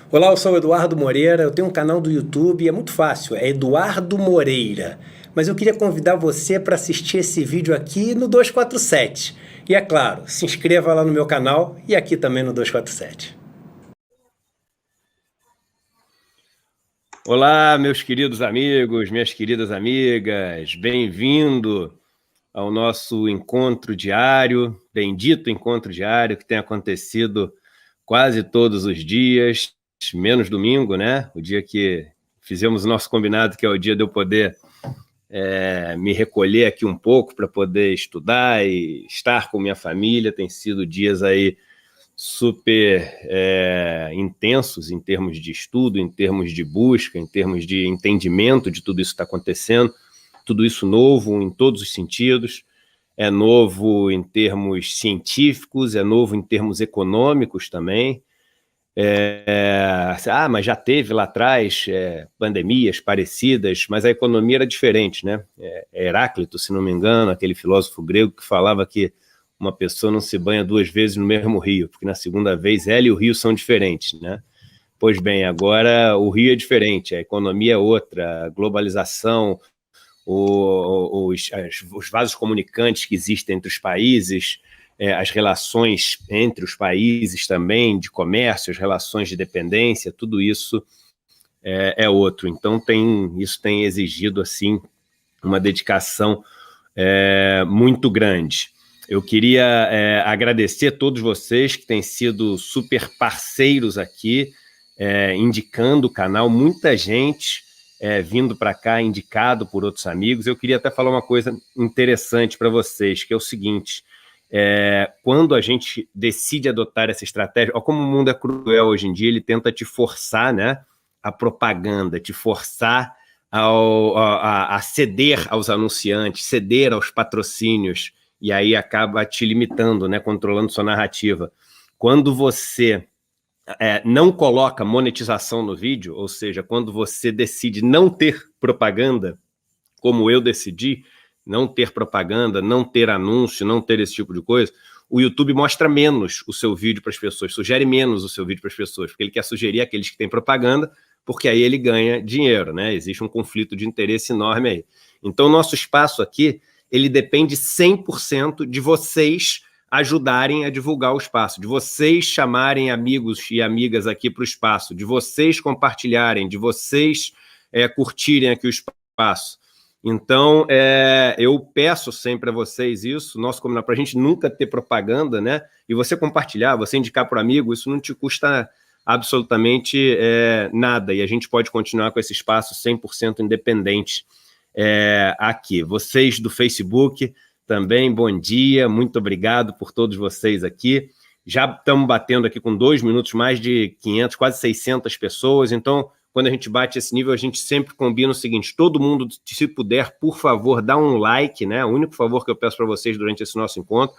Olá, eu sou o Eduardo Moreira, eu tenho um canal do YouTube, é muito fácil, é Eduardo Moreira. Mas eu queria convidar você para assistir esse vídeo aqui no 247. E é claro, se inscreva lá no meu canal e aqui também no 247. Olá, meus queridos amigos, minhas queridas amigas, bem-vindo ao nosso encontro diário, bendito encontro diário que tem acontecido quase todos os dias, menos domingo, né? O dia que fizemos o nosso combinado, que é o dia de eu poder me recolher aqui um pouco para poder estudar e estar com minha família. Tem sido dias aí super intensos em termos de estudo, em termos de busca, em termos de entendimento de tudo isso que está acontecendo, tudo isso novo em todos os sentidos, é novo em termos científicos, é novo em termos econômicos também. Mas já teve lá atrás pandemias parecidas, mas a economia era diferente, né? Heráclito, se não me engano, aquele filósofo grego que falava que uma pessoa não se banha duas vezes no mesmo rio, porque na segunda vez ela e o rio são diferentes, né? Pois bem, agora o rio é diferente, a economia é outra, a globalização, os vasos comunicantes que existem entre os países, as relações entre os países também, de comércio, as relações de dependência, tudo isso é outro. Então, isso tem exigido, assim, uma dedicação muito grande. Eu queria agradecer a todos vocês que têm sido super parceiros aqui, indicando o canal, muita gente vindo para cá, indicado por outros amigos. Eu queria até falar uma coisa interessante para vocês, que é o seguinte: quando a gente decide adotar essa estratégia, olha como o mundo é cruel hoje em dia, ele tenta te forçar, né, a propaganda, te forçar a ceder aos anunciantes, ceder aos patrocínios, e aí acaba te limitando, né, controlando sua narrativa. Quando você não coloca monetização no vídeo, ou seja, quando você decide não ter propaganda, como eu decidi, não ter propaganda, não ter anúncio, não ter esse tipo de coisa, o YouTube mostra menos o seu vídeo para as pessoas, sugere menos o seu vídeo para as pessoas, porque ele quer sugerir aqueles que têm propaganda, porque aí ele ganha dinheiro, né? Existe um conflito de interesse enorme aí. Então, o nosso espaço aqui, ele depende 100% de vocês ajudarem a divulgar o espaço, de vocês chamarem amigos e amigas aqui para o espaço, de vocês compartilharem, de vocês curtirem aqui o espaço. Então, eu peço sempre a vocês isso, nosso combinado, para a gente nunca ter propaganda, né? E você compartilhar, você indicar para o amigo, isso não te custa absolutamente nada, e a gente pode continuar com esse espaço 100% independente aqui. Vocês do Facebook também, bom dia, muito obrigado por todos vocês aqui. Já estamos batendo aqui com 2 minutos, mais de 500, quase 600 pessoas, então quando a gente bate esse nível, a gente sempre combina o seguinte: todo mundo, se puder, por favor, dá um like, né? O único favor que eu peço para vocês durante esse nosso encontro.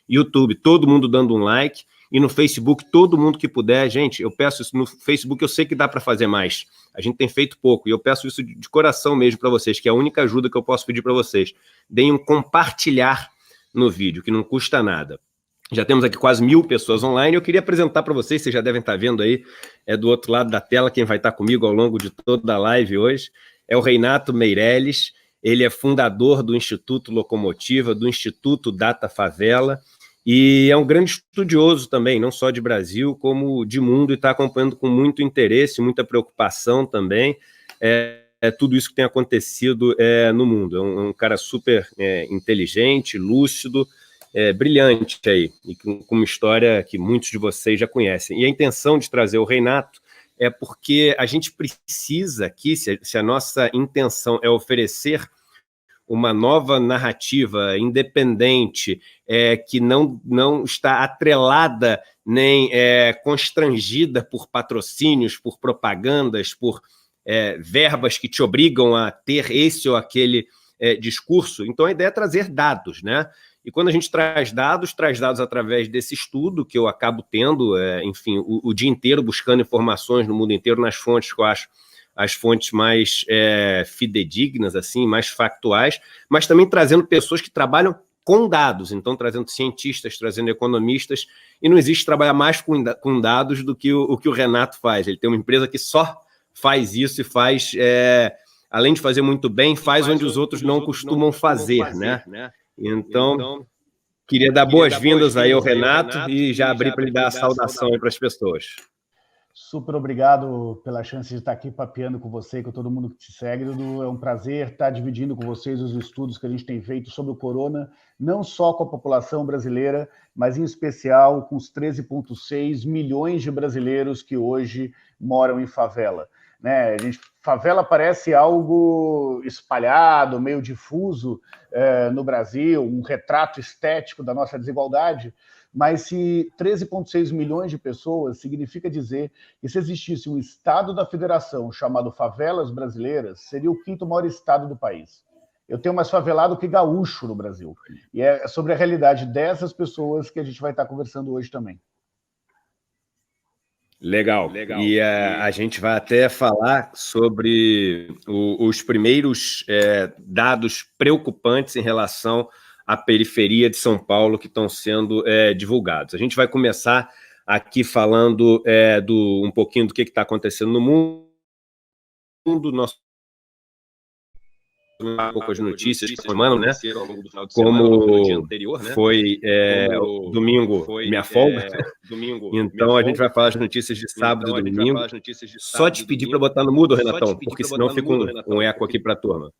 YouTube, todo mundo dando um like. E no Facebook, todo mundo que puder. Gente, eu peço isso no Facebook, eu sei que dá para fazer mais. A gente tem feito pouco, e eu peço isso de coração mesmo para vocês, que é a única ajuda que eu posso pedir para vocês. Deem um compartilhar no vídeo, que não custa nada. Já temos aqui quase 1000 pessoas online. Eu queria apresentar para vocês já devem estar vendo aí, do outro lado da tela, quem vai estar comigo ao longo de toda a live hoje, é o Reinato Meirelles. Ele é fundador do Instituto Locomotiva, do Instituto Data Favela, e é um grande estudioso também, não só de Brasil, como de mundo, e está acompanhando com muito interesse, muita preocupação também, tudo isso que tem acontecido no mundo. É um cara super inteligente, lúcido, brilhante aí, e com uma história que muitos de vocês já conhecem. E a intenção de trazer o Reinato é porque a gente precisa aqui, se a nossa intenção é oferecer uma nova narrativa independente, que não está atrelada nem constrangida por patrocínios, por propagandas, por verbas que te obrigam a ter esse ou aquele discurso. Então a ideia é trazer dados, né? E quando a gente traz dados através desse estudo que eu acabo tendo, enfim, o dia inteiro buscando informações no mundo inteiro, nas fontes que eu acho as fontes mais fidedignas, assim, mais factuais, mas também trazendo pessoas que trabalham com dados, então trazendo cientistas, trazendo economistas, e não existe trabalhar mais com dados do que o que o Renato faz. Ele tem uma empresa que só faz isso e faz, além de fazer muito bem, faz onde os outros não costumam fazer, né? Então, queria dar boas-vindas aí ao Renato e já abrir para ele dar a saudação aí para as pessoas. Super obrigado pela chance de estar aqui papeando com você e com todo mundo que te segue, Dudu. É um prazer estar dividindo com vocês os estudos que a gente tem feito sobre o corona, não só com a população brasileira, mas em especial com os 13,6 milhões de brasileiros que hoje moram em favela. Né? Favela parece algo espalhado, meio difuso no Brasil, um retrato estético da nossa desigualdade, mas se 13,6 milhões de pessoas significa dizer que se existisse um estado da federação chamado Favelas Brasileiras, seria o 5º maior estado do país. Eu tenho mais favelado que gaúcho no Brasil. E é sobre a realidade dessas pessoas que a gente vai estar conversando hoje também. Legal. E a gente vai até falar sobre os primeiros dados preocupantes em relação à periferia de São Paulo que estão sendo divulgados. A gente vai começar aqui falando um pouquinho do que está acontecendo no mundo. Nosso poucas notícias que formando, né? Como foi domingo, minha folga. Então a gente vai falar as notícias de sábado e domingo. Só te pedir para botar no mudo, Renatão, porque senão fica um eco aqui para a turma.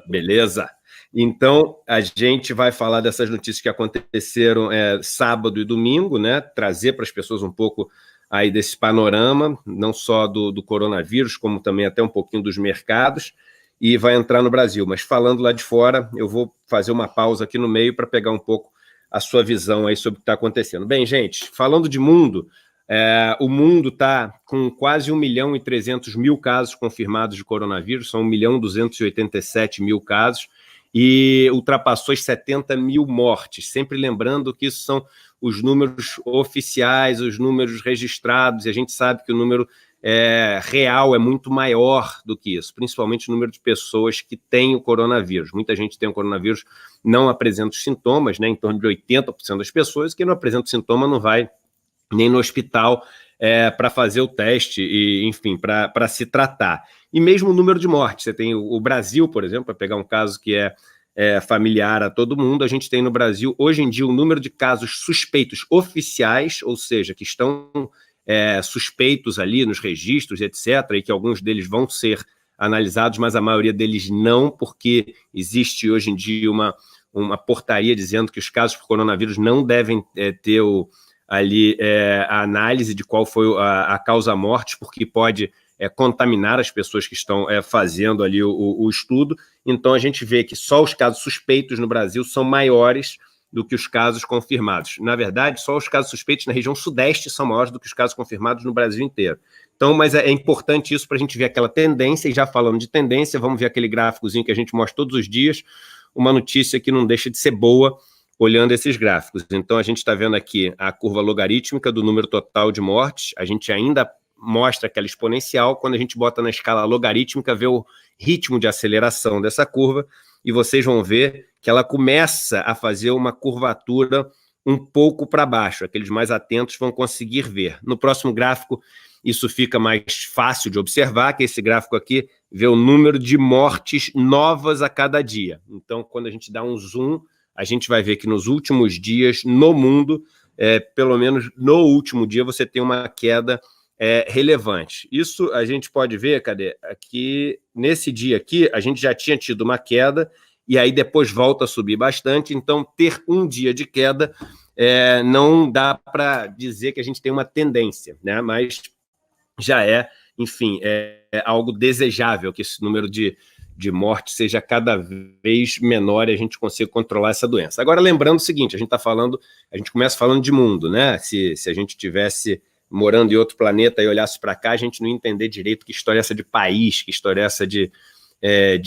Beleza? Então a gente vai falar dessas notícias que aconteceram sábado e domingo, né? Trazer para as pessoas um pouco aí desse panorama, não só do coronavírus, como também até um pouquinho dos mercados. E vai entrar no Brasil. Mas falando lá de fora, eu vou fazer uma pausa aqui no meio para pegar um pouco a sua visão aí sobre o que está acontecendo. Bem, gente, falando de mundo, o mundo está com quase 1.300.000 casos confirmados de coronavírus, são 1.287.000 casos, e ultrapassou as 70 mil mortes. Sempre lembrando que isso são os números oficiais, os números registrados, e a gente sabe que o número real é muito maior do que isso, principalmente o número de pessoas que têm o coronavírus. Muita gente tem o coronavírus, não apresenta os sintomas, né, em torno de 80% das pessoas. Quem não apresenta o sintoma não vai nem no hospital para fazer o teste, e, enfim, para se tratar. E mesmo o número de mortes. Você tem o Brasil, por exemplo, para pegar um caso que é familiar a todo mundo, a gente tem no Brasil, hoje em dia, o número de casos suspeitos oficiais, ou seja, que estão suspeitos ali nos registros, etc., e que alguns deles vão ser analisados, mas a maioria deles não, porque existe hoje em dia uma portaria dizendo que os casos por coronavírus não devem ter ali a análise de qual foi a causa-morte, porque pode contaminar as pessoas que estão fazendo ali o estudo. Então a gente vê que só os casos suspeitos no Brasil são maiores do que os casos confirmados. Na verdade, só os casos suspeitos na região sudeste são maiores do que os casos confirmados no Brasil inteiro. Então, mas é importante isso para a gente ver aquela tendência, e já falando de tendência, vamos ver aquele gráficozinho que a gente mostra todos os dias, uma notícia que não deixa de ser boa, olhando esses gráficos. Então, a gente está vendo aqui a curva logarítmica do número total de mortes, a gente ainda mostra aquela exponencial, quando a gente bota na escala logarítmica, vê o ritmo de aceleração dessa curva, e vocês vão ver que ela começa a fazer uma curvatura um pouco para baixo. Aqueles mais atentos vão conseguir ver. No próximo gráfico, isso fica mais fácil de observar, que esse gráfico aqui vê o número de mortes novas a cada dia. Então, quando a gente dá um zoom, a gente vai ver que nos últimos dias, no mundo, pelo menos no último dia, você tem uma queda relevante. Isso a gente pode ver, cadê? Aqui, nesse dia aqui, a gente já tinha tido uma queda, e aí depois volta a subir bastante. Então, ter um dia de queda não dá para dizer que a gente tem uma tendência, né? Mas já enfim, algo desejável que esse número de morte seja cada vez menor e a gente consiga controlar essa doença. Agora, lembrando o seguinte, a gente começa falando de mundo, né? Se a gente tivesse morando em outro planeta e olhasse para cá, a gente não ia entender direito que história é essa de país, que história é essa de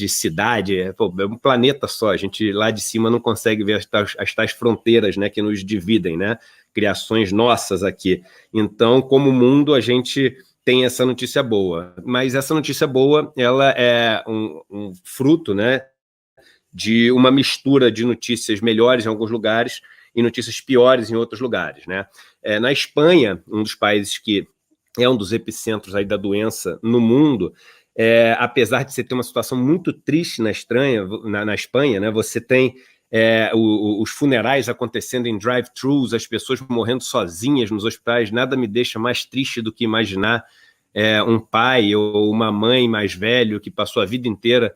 cidade. É um planeta só, a gente lá de cima não consegue ver as tais fronteiras, né, que nos dividem, né? Criações nossas aqui. Então, como mundo, a gente tem essa notícia boa, mas essa notícia boa, ela é um fruto, né, de uma mistura de notícias melhores em alguns lugares e notícias piores em outros lugares, né? Na Espanha, um dos países que é um dos epicentros aí da doença no mundo, apesar de você ter uma situação muito triste na Espanha, né? Você tem os funerais acontecendo em drive-thrus, as pessoas morrendo sozinhas nos hospitais. Nada me deixa mais triste do que imaginar um pai ou uma mãe mais velho que passou a vida inteira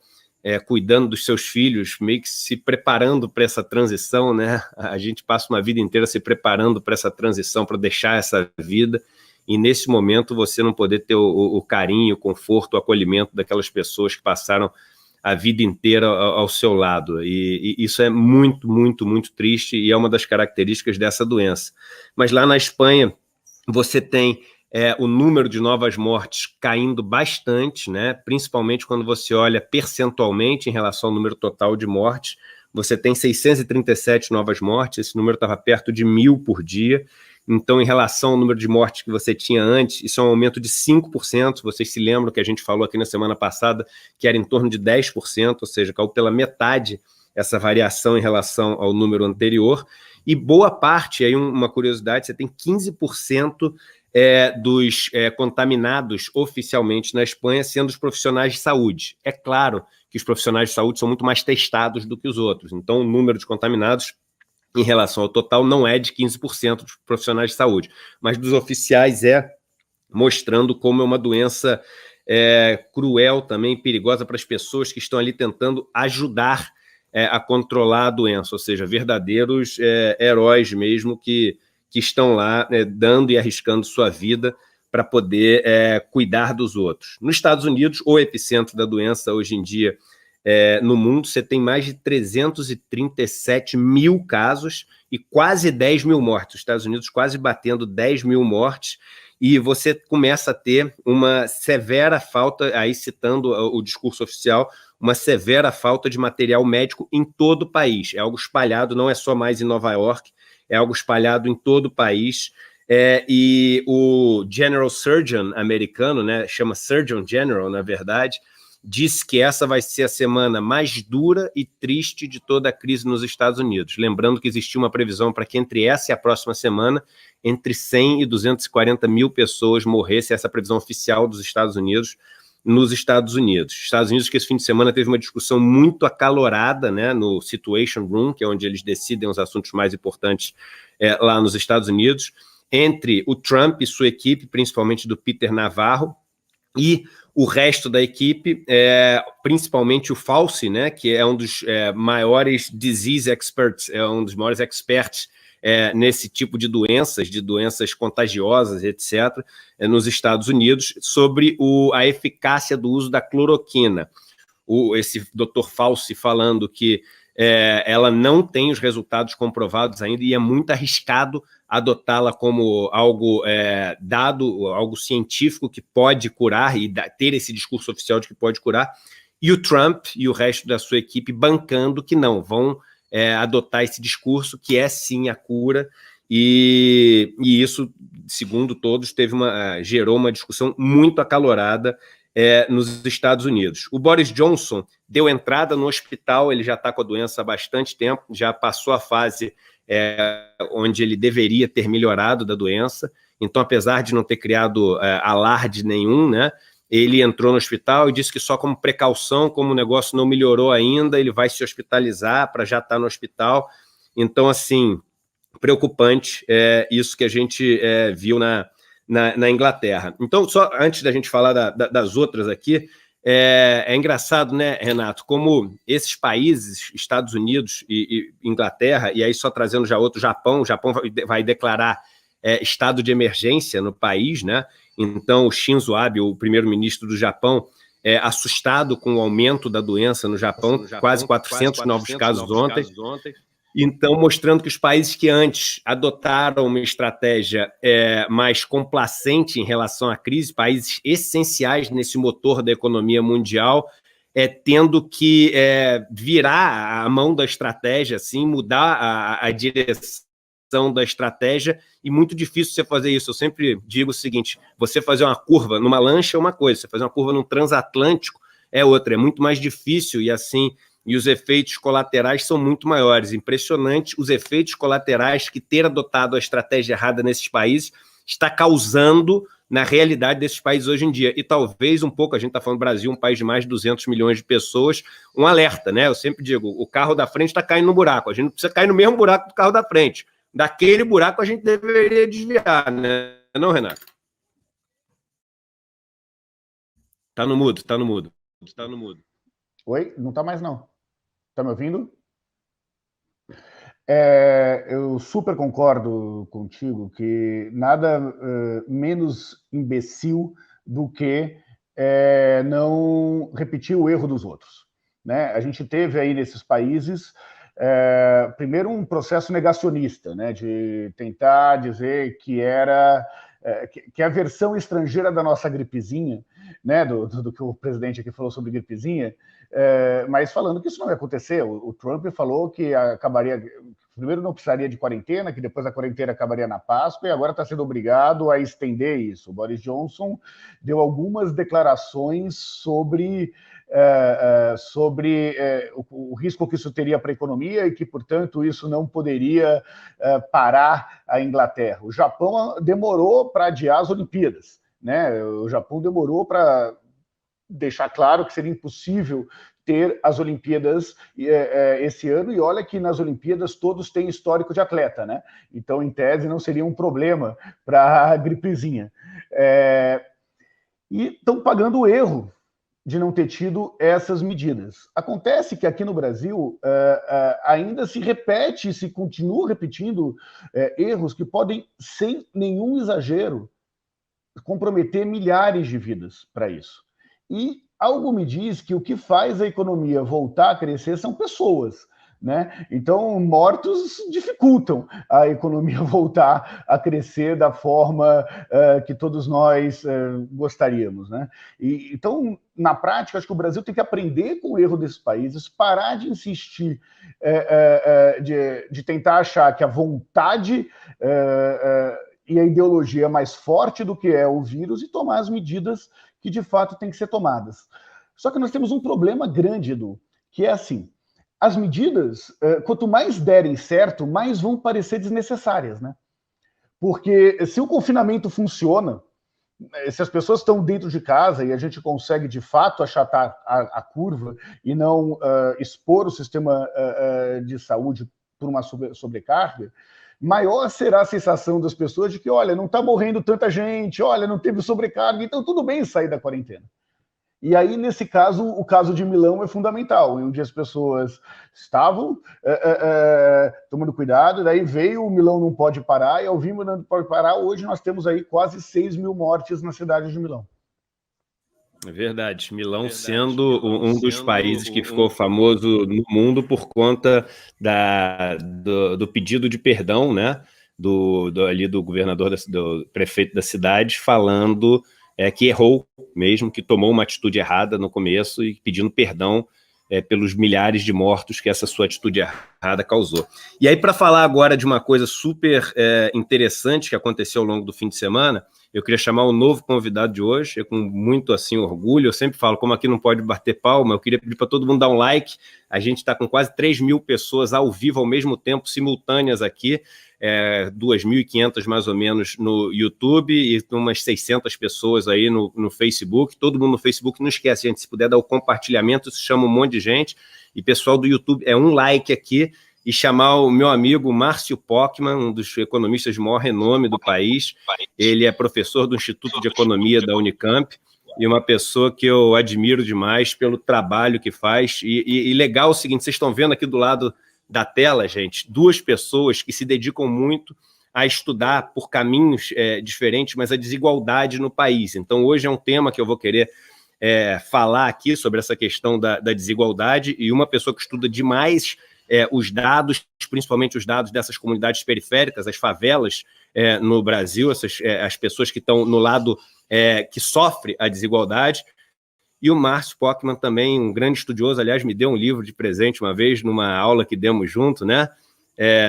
cuidando dos seus filhos, meio que se preparando para essa transição, né? A gente passa uma vida inteira se preparando para essa transição, para deixar essa vida, e nesse momento você não poder ter o carinho, o conforto, o acolhimento daquelas pessoas que passaram a vida inteira ao seu lado. E isso é muito, muito, muito triste, e é uma das características dessa doença. Mas lá na Espanha, você tem o número de novas mortes caindo bastante, né? Principalmente quando você olha percentualmente em relação ao número total de mortes. Você tem 637 novas mortes, esse número estava perto de 1.000 por dia. Então, em relação ao número de mortes que você tinha antes, isso é um aumento de 5%. Vocês se lembram que a gente falou aqui na semana passada que era em torno de 10%, ou seja, caiu pela metade essa variação em relação ao número anterior. E boa parte, aí uma curiosidade, você tem 15% dos contaminados oficialmente na Espanha sendo os profissionais de saúde. É claro que os profissionais de saúde são muito mais testados do que os outros, então o número de contaminados em relação ao total não é de 15% dos profissionais de saúde, mas dos oficiais mostrando como é uma doença cruel também, perigosa para as pessoas que estão ali tentando ajudar a controlar a doença, ou seja, verdadeiros heróis mesmo que estão lá dando e arriscando sua vida para poder cuidar dos outros. Nos Estados Unidos, o epicentro da doença hoje em dia no mundo, você tem mais de 337 mil casos e quase 10 mil mortes. Os Estados Unidos quase batendo 10 mil mortes, e você começa a ter uma severa falta, aí citando o discurso oficial, uma severa falta de material médico em todo o país. É algo espalhado, não é só mais em Nova York, é algo espalhado em todo o país. E o General Surgeon americano, né, chama Surgeon General, na verdade, disse que essa vai ser a semana mais dura e triste de toda a crise nos Estados Unidos. Lembrando que existia uma previsão para que entre essa e a próxima semana, entre 100 e 240 mil pessoas morressem, essa previsão oficial dos Estados Unidos, nos Estados Unidos. Estados Unidos, que esse fim de semana teve uma discussão muito acalorada, né, no Situation Room, que é onde eles decidem os assuntos mais importantes lá nos Estados Unidos, entre o Trump e sua equipe, principalmente do Peter Navarro, e o resto da equipe, principalmente o Fauci, né, que é um dos maiores disease experts, é um dos maiores experts nesse tipo de doenças contagiosas, etc., nos Estados Unidos, sobre a eficácia do uso da cloroquina. Esse Dr. Fauci falando que ela não tem os resultados comprovados ainda e é muito arriscado adotá-la como algo dado, algo científico que pode curar e ter esse discurso oficial de que pode curar, e o Trump e o resto da sua equipe bancando que não, vão adotar esse discurso que é sim a cura, e isso, segundo todos, gerou uma discussão muito acalorada nos Estados Unidos. O Boris Johnson deu entrada no hospital, ele já está com a doença há bastante tempo, já passou a fase onde ele deveria ter melhorado da doença, então apesar de não ter criado alarde nenhum, né, ele entrou no hospital e disse que só como precaução, como o negócio não melhorou ainda, ele vai se hospitalizar para já estar no hospital. Então, assim, preocupante isso que a gente viu na Inglaterra. Então, só antes da gente falar das outras aqui, é engraçado, né, Renato, como esses países, Estados Unidos e Inglaterra, e aí só trazendo já outro, o Japão vai declarar estado de emergência no país, né? Então o Shinzo Abe, o primeiro-ministro do Japão, assustado com o aumento da doença no Japão, quase 400 novos casos ontem. Então, mostrando que os países que antes adotaram uma estratégia mais complacente em relação à crise, países essenciais nesse motor da economia mundial, tendo que virar a mão da estratégia, assim, mudar a direção da estratégia, e muito difícil você fazer isso. Eu sempre digo o seguinte, você fazer uma curva numa lancha é uma coisa, você fazer uma curva num transatlântico é outra, é muito mais difícil, e assim e os efeitos colaterais são muito maiores. Impressionante os efeitos colaterais que ter adotado a estratégia errada nesses países está causando na realidade desses países hoje em dia. E talvez um pouco, a gente está falando do Brasil, um país de mais de 200 milhões de pessoas, um alerta, né? Eu sempre digo, o carro da frente está caindo no buraco, a gente não precisa cair no mesmo buraco do carro da frente. Daquele buraco a gente deveria desviar, né? Não, Renato? Tá no mudo, tá no mudo. Tá no mudo. Oi? Não tá mais, não. Tá me ouvindo? Eu super concordo contigo que nada menos imbecil do que não repetir o erro dos outros, né? A gente teve aí nesses países primeiro um processo negacionista, né, de tentar dizer que era que a versão estrangeira da nossa gripezinha, né, do que o presidente aqui falou sobre gripezinha, mas falando que isso não ia acontecer. O Trump falou que acabaria, primeiro não precisaria de quarentena, que depois a quarentena acabaria na Páscoa, e agora está sendo obrigado a estender isso. O Boris Johnson deu algumas declarações sobre o risco que isso teria para a economia e que, portanto, isso não poderia parar a Inglaterra. O Japão demorou para adiar as Olimpíadas, né? O Japão demorou para deixar claro que seria impossível ter as Olimpíadas esse ano, e olha que nas Olimpíadas todos têm histórico de atleta, né? Então, em tese, não seria um problema para a gripezinha. E estão pagando o erro de não ter tido essas medidas. Acontece que aqui no Brasil ainda se repete, se continua repetindo erros que podem, sem nenhum exagero, comprometer milhares de vidas para isso. E algo me diz que o que faz a economia voltar a crescer são pessoas, né? Então, mortos dificultam a economia voltar a crescer da forma que todos nós gostaríamos, né? Então, na prática, acho que o Brasil tem que aprender com o erro desses países, parar de insistir, de tentar achar que a vontade e a ideologia é mais forte do que é o vírus e tomar as medidas que, de fato, têm que ser tomadas. Só que nós temos um problema grande, Edu, que é assim, as medidas, quanto mais derem certo, mais vão parecer desnecessárias, né? Porque se o confinamento funciona, se as pessoas estão dentro de casa e a gente consegue, de fato, achatar a curva e não expor o sistema de saúde por uma sobrecarga, maior será a sensação das pessoas de que, olha, não está morrendo tanta gente, olha, não teve sobrecarga, então tudo bem sair da quarentena. E aí, nesse caso, o caso de Milão é fundamental, onde as pessoas estavam tomando cuidado, daí veio o Milão não pode parar, e ao vir não pode parar, hoje nós temos aí quase 6 mil mortes na cidade de Milão. É verdade. Milão sendo um dos países que ficou famoso no mundo por conta do pedido de perdão, né? Ali do governador, do prefeito da cidade, falando que errou mesmo, que tomou uma atitude errada no começo e pedindo perdão pelos milhares de mortos que essa sua atitude errada causou. E aí, para falar agora de uma coisa super interessante que aconteceu ao longo do fim de semana, eu queria chamar o novo convidado de hoje, com muito assim orgulho. Eu sempre falo, como aqui não pode bater palma, eu queria pedir para todo mundo dar um like. A gente está com quase 3 mil pessoas ao vivo ao mesmo tempo, simultâneas aqui, 2.500 mais ou menos no YouTube e umas 600 pessoas aí no Facebook. Todo mundo no Facebook, não esquece, gente, se puder dar o compartilhamento, isso chama um monte de gente. E pessoal do YouTube, um like aqui, e chamar o meu amigo Márcio Pockmann, um dos economistas de maior renome do país. Ele é professor do Instituto de Economia da Unicamp e uma pessoa que eu admiro demais pelo trabalho que faz. E legal o seguinte, vocês estão vendo aqui do lado da tela, gente, 2 pessoas que se dedicam muito a estudar por caminhos diferentes, mas a desigualdade no país. Então, hoje é um tema que eu vou querer falar aqui sobre essa questão da desigualdade, e uma pessoa que estuda demais os dados, principalmente os dados dessas comunidades periféricas, as favelas no Brasil, as pessoas que estão no lado que sofre a desigualdade. E o Márcio Pockmann também, um grande estudioso, aliás, me deu um livro de presente uma vez, numa aula que demos junto, né?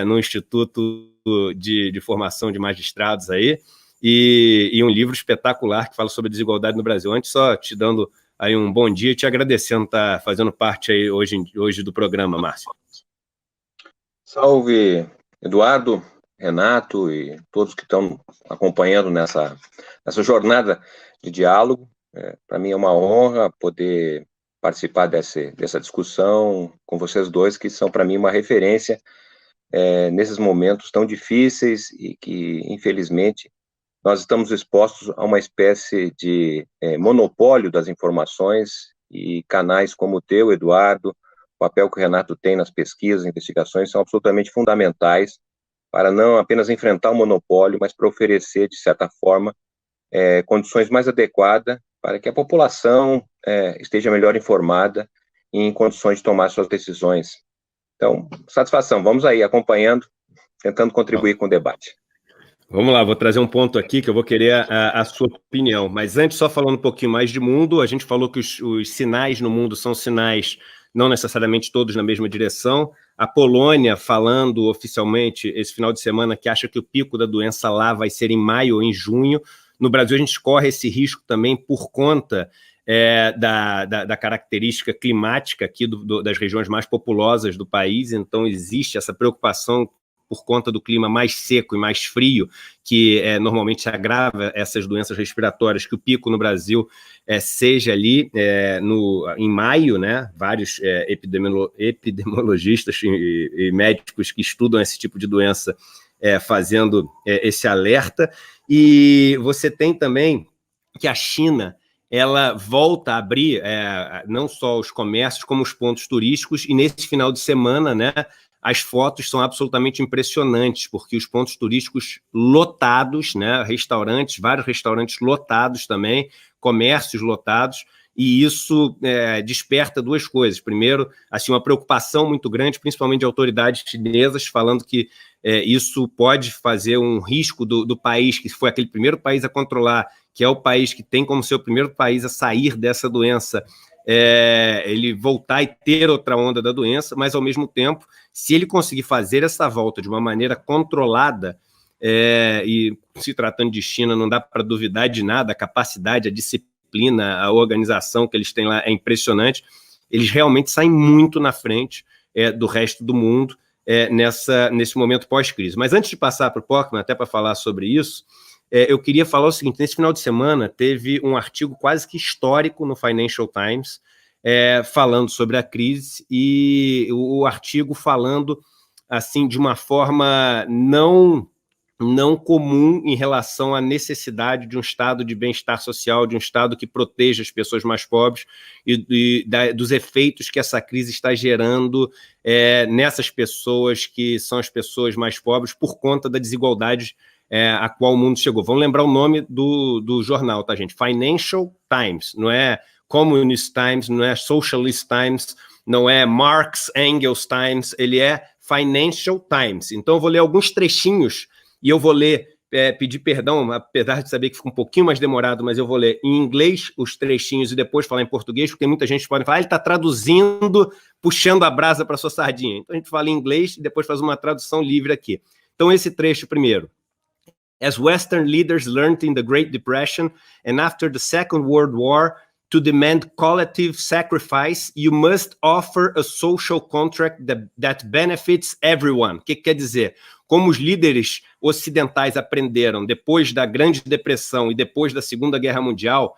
No Instituto de Formação de Magistrados aí, e um livro espetacular que fala sobre a desigualdade no Brasil. Antes, só te dando aí um bom dia, te agradecendo estar fazendo parte aí hoje do programa, Márcio. Salve, Eduardo, Renato e todos que estão acompanhando nessa jornada de diálogo. Para mim é uma honra poder participar dessa discussão com vocês dois, que são para mim uma referência nesses momentos tão difíceis e que, infelizmente, nós estamos expostos a uma espécie de monopólio das informações, e canais como o teu, Eduardo, o papel que o Renato tem nas pesquisas, investigações, são absolutamente fundamentais para não apenas enfrentar o monopólio, mas para oferecer, de certa forma, condições mais adequadas para que a população esteja melhor informada e em condições de tomar suas decisões. Então, satisfação, vamos aí acompanhando, tentando contribuir com o debate. Vamos lá, vou trazer um ponto aqui que eu vou querer a sua opinião, mas antes, só falando um pouquinho mais de mundo, a gente falou que os sinais no mundo são sinais não necessariamente todos na mesma direção. A Polônia falando oficialmente esse final de semana que acha que o pico da doença lá vai ser em maio ou em junho. No Brasil a gente corre esse risco também por conta da característica climática aqui das regiões mais populosas do país, então existe essa preocupação por conta do clima mais seco e mais frio, que normalmente agrava essas doenças respiratórias, que o pico no Brasil seja ali em maio, né? Vários epidemiologistas e médicos que estudam esse tipo de doença fazendo esse alerta. E você tem também que a China ela volta a abrir não só os comércios, como os pontos turísticos, e nesse final de semana, né, as fotos são absolutamente impressionantes, porque os pontos turísticos lotados, né, vários restaurantes lotados também, comércios lotados, e isso desperta duas coisas. Primeiro, assim, uma preocupação muito grande, principalmente de autoridades chinesas, falando que isso pode fazer um risco do país, que foi aquele primeiro país a controlar, que é o país que tem como seu primeiro país a sair dessa doença, ele voltar e ter outra onda da doença, mas, ao mesmo tempo, se ele conseguir fazer essa volta de uma maneira controlada, e se tratando de China, não dá para duvidar de nada, a capacidade, a disciplina, a organização que eles têm lá é impressionante, eles realmente saem muito na frente do resto do mundo nesse momento pós-crise. Mas antes de passar para o Pocman, até para falar sobre isso, eu queria falar o seguinte: nesse final de semana teve um artigo quase que histórico no Financial Times falando sobre a crise, e o artigo falando assim de uma forma não comum em relação à necessidade de um estado de bem-estar social, de um estado que proteja as pessoas mais pobres e dos efeitos que essa crise está gerando nessas pessoas que são as pessoas mais pobres por conta da desigualdade a qual o mundo chegou. Vamos lembrar o nome do jornal, tá, gente? Financial Times, não é Communist Times, não é Socialist Times, não é Marx Engels Times, ele é Financial Times. Então eu vou ler alguns trechinhos e eu vou ler, pedir perdão, apesar de saber que fica um pouquinho mais demorado, mas eu vou ler em inglês os trechinhos e depois falar em português, porque muita gente pode falar, ele está traduzindo, puxando a brasa para sua sardinha. Então a gente fala em inglês e depois faz uma tradução livre aqui. Então esse trecho primeiro. As Western leaders learned in the Great Depression and after the Second World War to demand collective sacrifice, you must offer a social contract that benefits everyone. O que quer dizer? Como os líderes ocidentais aprenderam depois da Grande Depressão e depois da Segunda Guerra Mundial,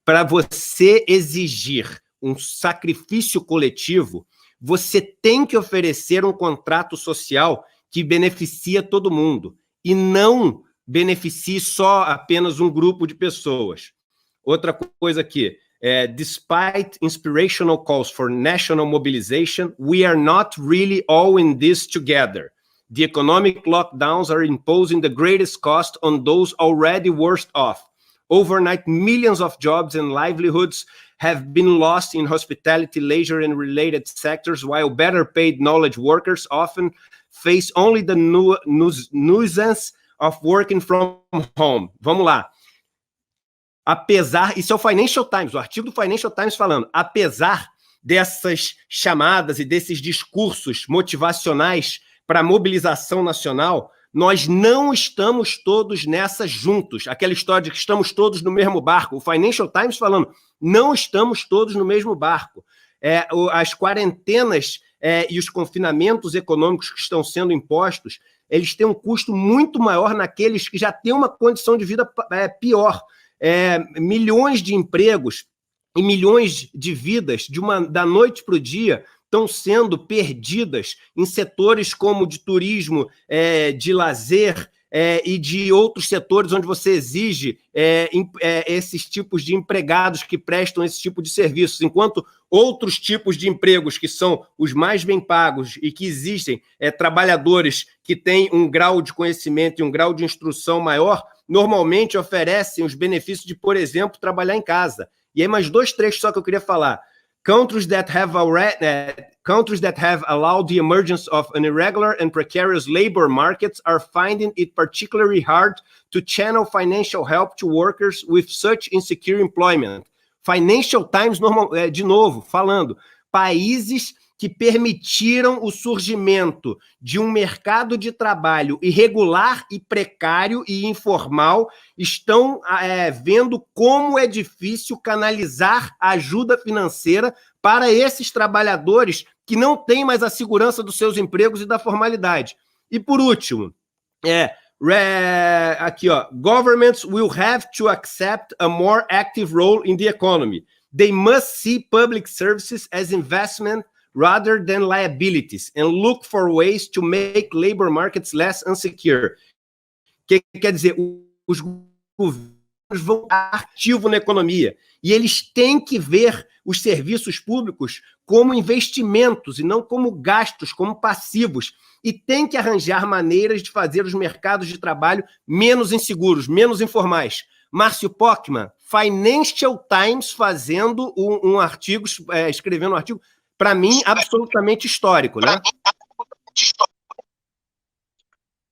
para você exigir um sacrifício coletivo, você tem que oferecer um contrato social que beneficia todo mundo e não beneficie só apenas um grupo de pessoas. Outra coisa aqui, despite inspirational calls for national mobilization, we are not really all in this together. The economic lockdowns are imposing the greatest cost on those already worst off. Overnight, millions of jobs and livelihoods have been lost in hospitality, leisure, and related sectors, while better paid knowledge workers often face only the nuisance of working from home. Vamos lá. Apesar, isso é o Financial Times, o artigo do Financial Times falando, apesar dessas chamadas e desses discursos motivacionais para a mobilização nacional, Nós não estamos todos nessa juntos. Aquela história de que estamos todos no mesmo barco. O Financial Times falando, não estamos todos no mesmo barco. As quarentenas e os confinamentos econômicos que estão sendo impostos, eles têm um custo muito maior naqueles que já têm uma condição de vida pior. Milhões de empregos e milhões de vidas da noite para o dia estão sendo perdidas em setores como de turismo, de lazer e de outros setores onde você exige esses tipos de empregados que prestam esse tipo de serviços, enquanto outros tipos de empregos, que são os mais bem pagos e que existem trabalhadores que têm um grau de conhecimento e um grau de instrução maior, normalmente oferecem os benefícios de, por exemplo, trabalhar em casa. E aí mais 2 trechos só que eu queria falar. Countries that have allowed the emergence of an irregular and precarious labor markets are finding it particularly hard to channel financial help to workers with such insecure employment. Financial Times, de novo, falando, países que permitiram o surgimento de um mercado de trabalho irregular e precário e informal estão vendo como é difícil canalizar ajuda financeira para esses trabalhadores que não têm mais a segurança dos seus empregos e da formalidade. E, por último, aqui, ó, governments will have to accept a more active role in the economy. They must see public services as investment rather than liabilities, and look for ways to make labor markets less insecure. Que quer dizer, os governos vão estar ativos na economia, e eles têm que ver os serviços públicos como investimentos e não como gastos, como passivos, e tem que arranjar maneiras de fazer os mercados de trabalho menos inseguros, menos informais. Márcio Pockmann, Financial Times, fazendo um artigo, escrevendo um artigo, para mim, absolutamente histórico, né?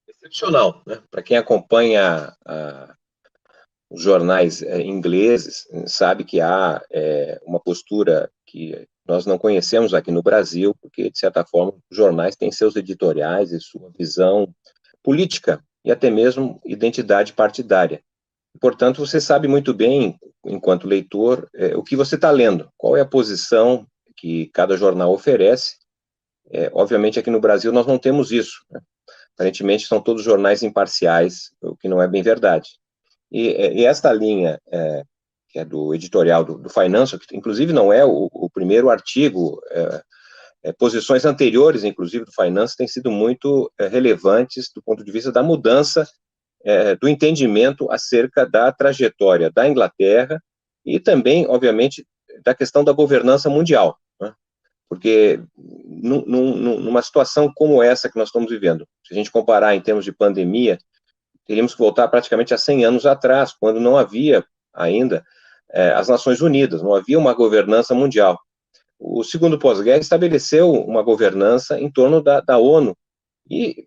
Excepcional, né? Para quem acompanha os jornais ingleses, sabe que há uma postura que nós não conhecemos aqui no Brasil, porque, de certa forma, os jornais têm seus editoriais e sua visão política e até mesmo identidade partidária. Portanto, você sabe muito bem, enquanto leitor, o que você está lendo, qual é a posição que cada jornal oferece. Obviamente, aqui no Brasil, nós não temos isso, né? Aparentemente, são todos jornais imparciais, o que não é bem verdade. E esta linha, que é do editorial do Financial, que inclusive não é o primeiro artigo, posições anteriores, inclusive, do Financial, têm sido muito relevantes do ponto de vista da mudança do entendimento acerca da trajetória da Inglaterra e também, obviamente, da questão da governança mundial, né? Porque numa situação como essa que nós estamos vivendo, se a gente comparar em termos de pandemia, teríamos que voltar praticamente a 100 anos atrás, quando não havia ainda as Nações Unidas, não havia uma governança mundial. O segundo pós-guerra estabeleceu uma governança em torno da ONU, e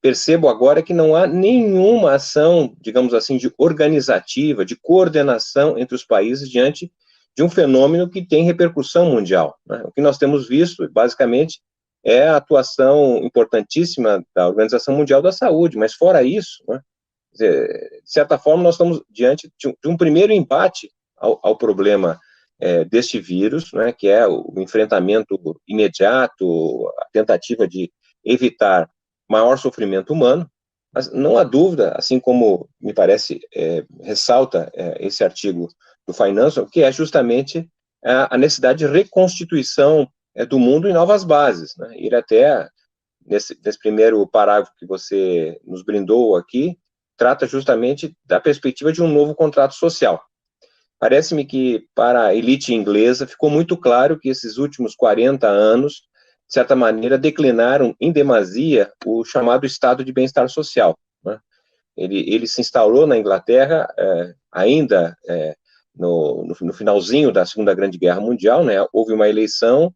percebo agora que não há nenhuma ação, digamos assim, de organizativa, de coordenação entre os países diante de um fenômeno que tem repercussão mundial, né? O que nós temos visto, basicamente, é a atuação importantíssima da Organização Mundial da Saúde, mas fora isso, né, de certa forma, nós estamos diante de um primeiro embate ao problema deste vírus, né, que é o enfrentamento imediato, a tentativa de evitar maior sofrimento humano, mas não há dúvida, assim como me parece ressalta esse artigo do Financial, que é justamente a necessidade de reconstituição do mundo em novas bases, né? Ir até, nesse primeiro parágrafo que você nos brindou aqui, trata justamente da perspectiva de um novo contrato social. Parece-me que, para a elite inglesa, ficou muito claro que esses últimos 40 anos, de certa maneira, declinaram em demasia o chamado estado de bem-estar social, né? Ele se instaurou na Inglaterra ainda no finalzinho da Segunda Grande Guerra Mundial, né? Houve uma eleição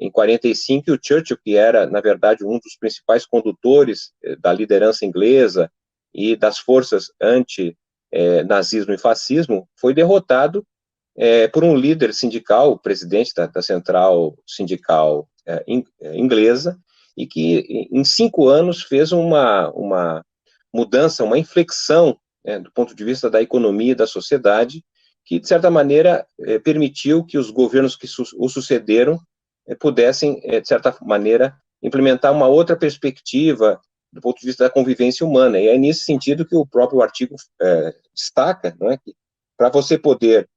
em 45, e o Churchill, que era, na verdade, um dos principais condutores da liderança inglesa e das forças anti-nazismo e fascismo, foi derrotado por um líder sindical, o presidente da central sindical inglesa, e que em 5 anos fez uma mudança, uma inflexão, do ponto de vista da economia e da sociedade, que, de certa maneira, permitiu que os governos que o sucederam pudessem, de certa maneira, implementar uma outra perspectiva do ponto de vista da convivência humana. E é nesse sentido que o próprio artigo destaca, não é, que para você poder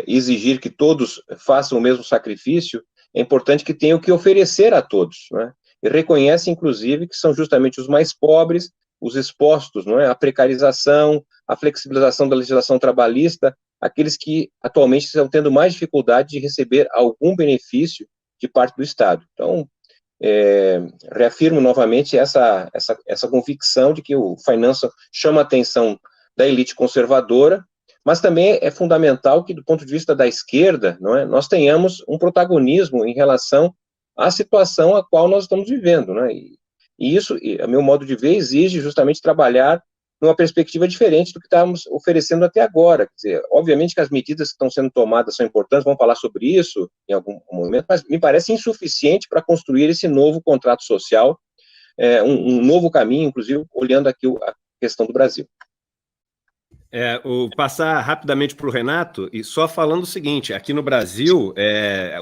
exigir que todos façam o mesmo sacrifício, é importante que tenham o que oferecer a todos, não é? E reconhece, inclusive, que são justamente os mais pobres, os expostos, não é, à precarização, à flexibilização da legislação trabalhista, aqueles que atualmente estão tendo mais dificuldade de receber algum benefício de parte do Estado. Então, reafirmo novamente essa convicção de que o Financial chama a atenção da elite conservadora, mas também é fundamental que, do ponto de vista da esquerda, não é, nós tenhamos um protagonismo em relação à situação a qual nós estamos vivendo, né? E isso, a meu modo de ver, exige justamente trabalhar numa perspectiva diferente do que estamos oferecendo até agora. Quer dizer, obviamente que as medidas que estão sendo tomadas são importantes, vamos falar sobre isso em algum momento, mas me parece insuficiente para construir esse novo contrato social, um novo caminho, inclusive, olhando aqui a questão do Brasil. Passar rapidamente para o Renato, e só falando o seguinte, aqui no Brasil,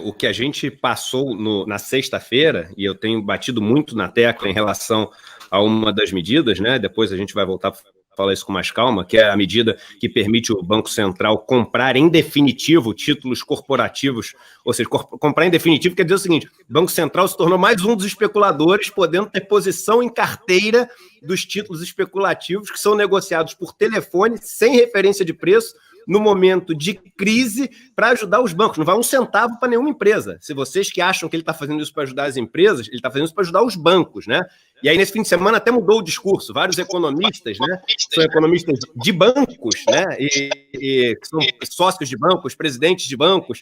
o que a gente passou na sexta-feira, e eu tenho batido muito na tecla em relação a uma das medidas, né? Depois a gente vai voltar a falar isso com mais calma, que é a medida que permite o Banco Central comprar em definitivo títulos corporativos, ou seja, comprar em definitivo quer dizer o seguinte, o Banco Central se tornou mais um dos especuladores, podendo ter posição em carteira dos títulos especulativos que são negociados por telefone, sem referência de preço, no momento de crise, para ajudar os bancos. Não vai um centavo para nenhuma empresa. Se vocês que acham que ele está fazendo isso para ajudar as empresas, ele está fazendo isso para ajudar os bancos, né? E aí, nesse fim de semana, até mudou o discurso. Vários economistas, né? São economistas de bancos, né? E que são sócios de bancos, presidentes de bancos,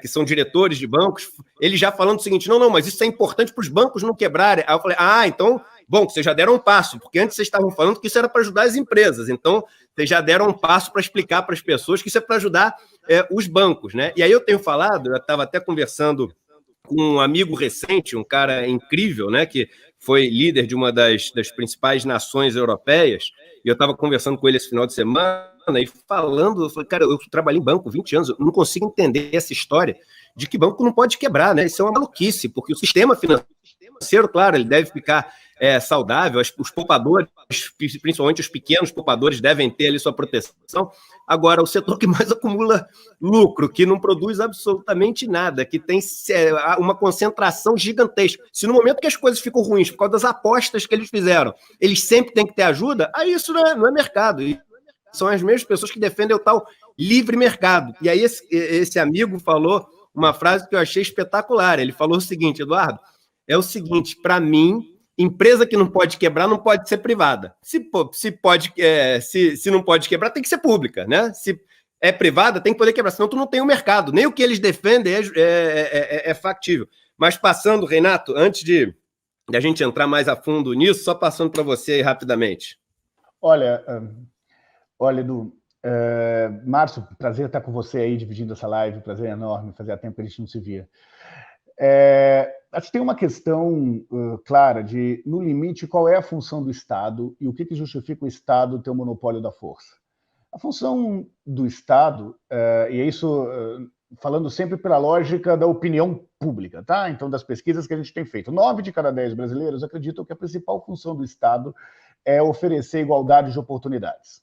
que são diretores de bancos, eles já falando o seguinte, não, mas isso é importante para os bancos não quebrarem. Aí eu falei, então, bom, vocês já deram um passo, porque antes vocês estavam falando que isso era para ajudar as empresas, então vocês já deram um passo para explicar para as pessoas que isso é para ajudar os bancos, né? E aí eu tenho falado, eu estava até conversando com um amigo recente, um cara incrível, né, que foi líder de uma das principais nações europeias, e eu estava conversando com ele esse final de semana, e falando, eu falei, cara, eu trabalhei em banco 20 anos, eu não consigo entender essa história de que banco não pode quebrar, né? Isso é uma maluquice, porque o sistema financeiro, claro, ele deve ficar saudável, os poupadores, principalmente os pequenos poupadores, devem ter ali sua proteção. Agora, o setor que mais acumula lucro, que não produz absolutamente nada, que tem uma concentração gigantesca. Se no momento que as coisas ficam ruins, por causa das apostas que eles fizeram, eles sempre têm que ter ajuda, aí isso não é mercado. E são as mesmas pessoas que defendem o tal livre mercado. E aí esse amigo falou uma frase que eu achei espetacular. Ele falou o seguinte, Eduardo, é o seguinte, para mim, empresa que não pode quebrar não pode ser privada. Se não pode quebrar, tem que ser pública, né? Se é privada, tem que poder quebrar, senão tu não tem o mercado. Nem o que eles defendem é factível. Mas passando, Renato, antes de a gente entrar mais a fundo nisso, só passando para você aí rapidamente. Olha, Edu, Márcio, prazer estar com você aí, dividindo essa live, prazer enorme, fazia tempo que a gente não se via. Acho que tem uma questão clara de, no limite, qual é a função do Estado e o que justifica o Estado ter o monopólio da força. A função do Estado, e é isso falando sempre pela lógica da opinião pública, tá? Então, das pesquisas que a gente tem feito, 9 de cada 10 brasileiros acreditam que a principal função do Estado é oferecer igualdade de oportunidades.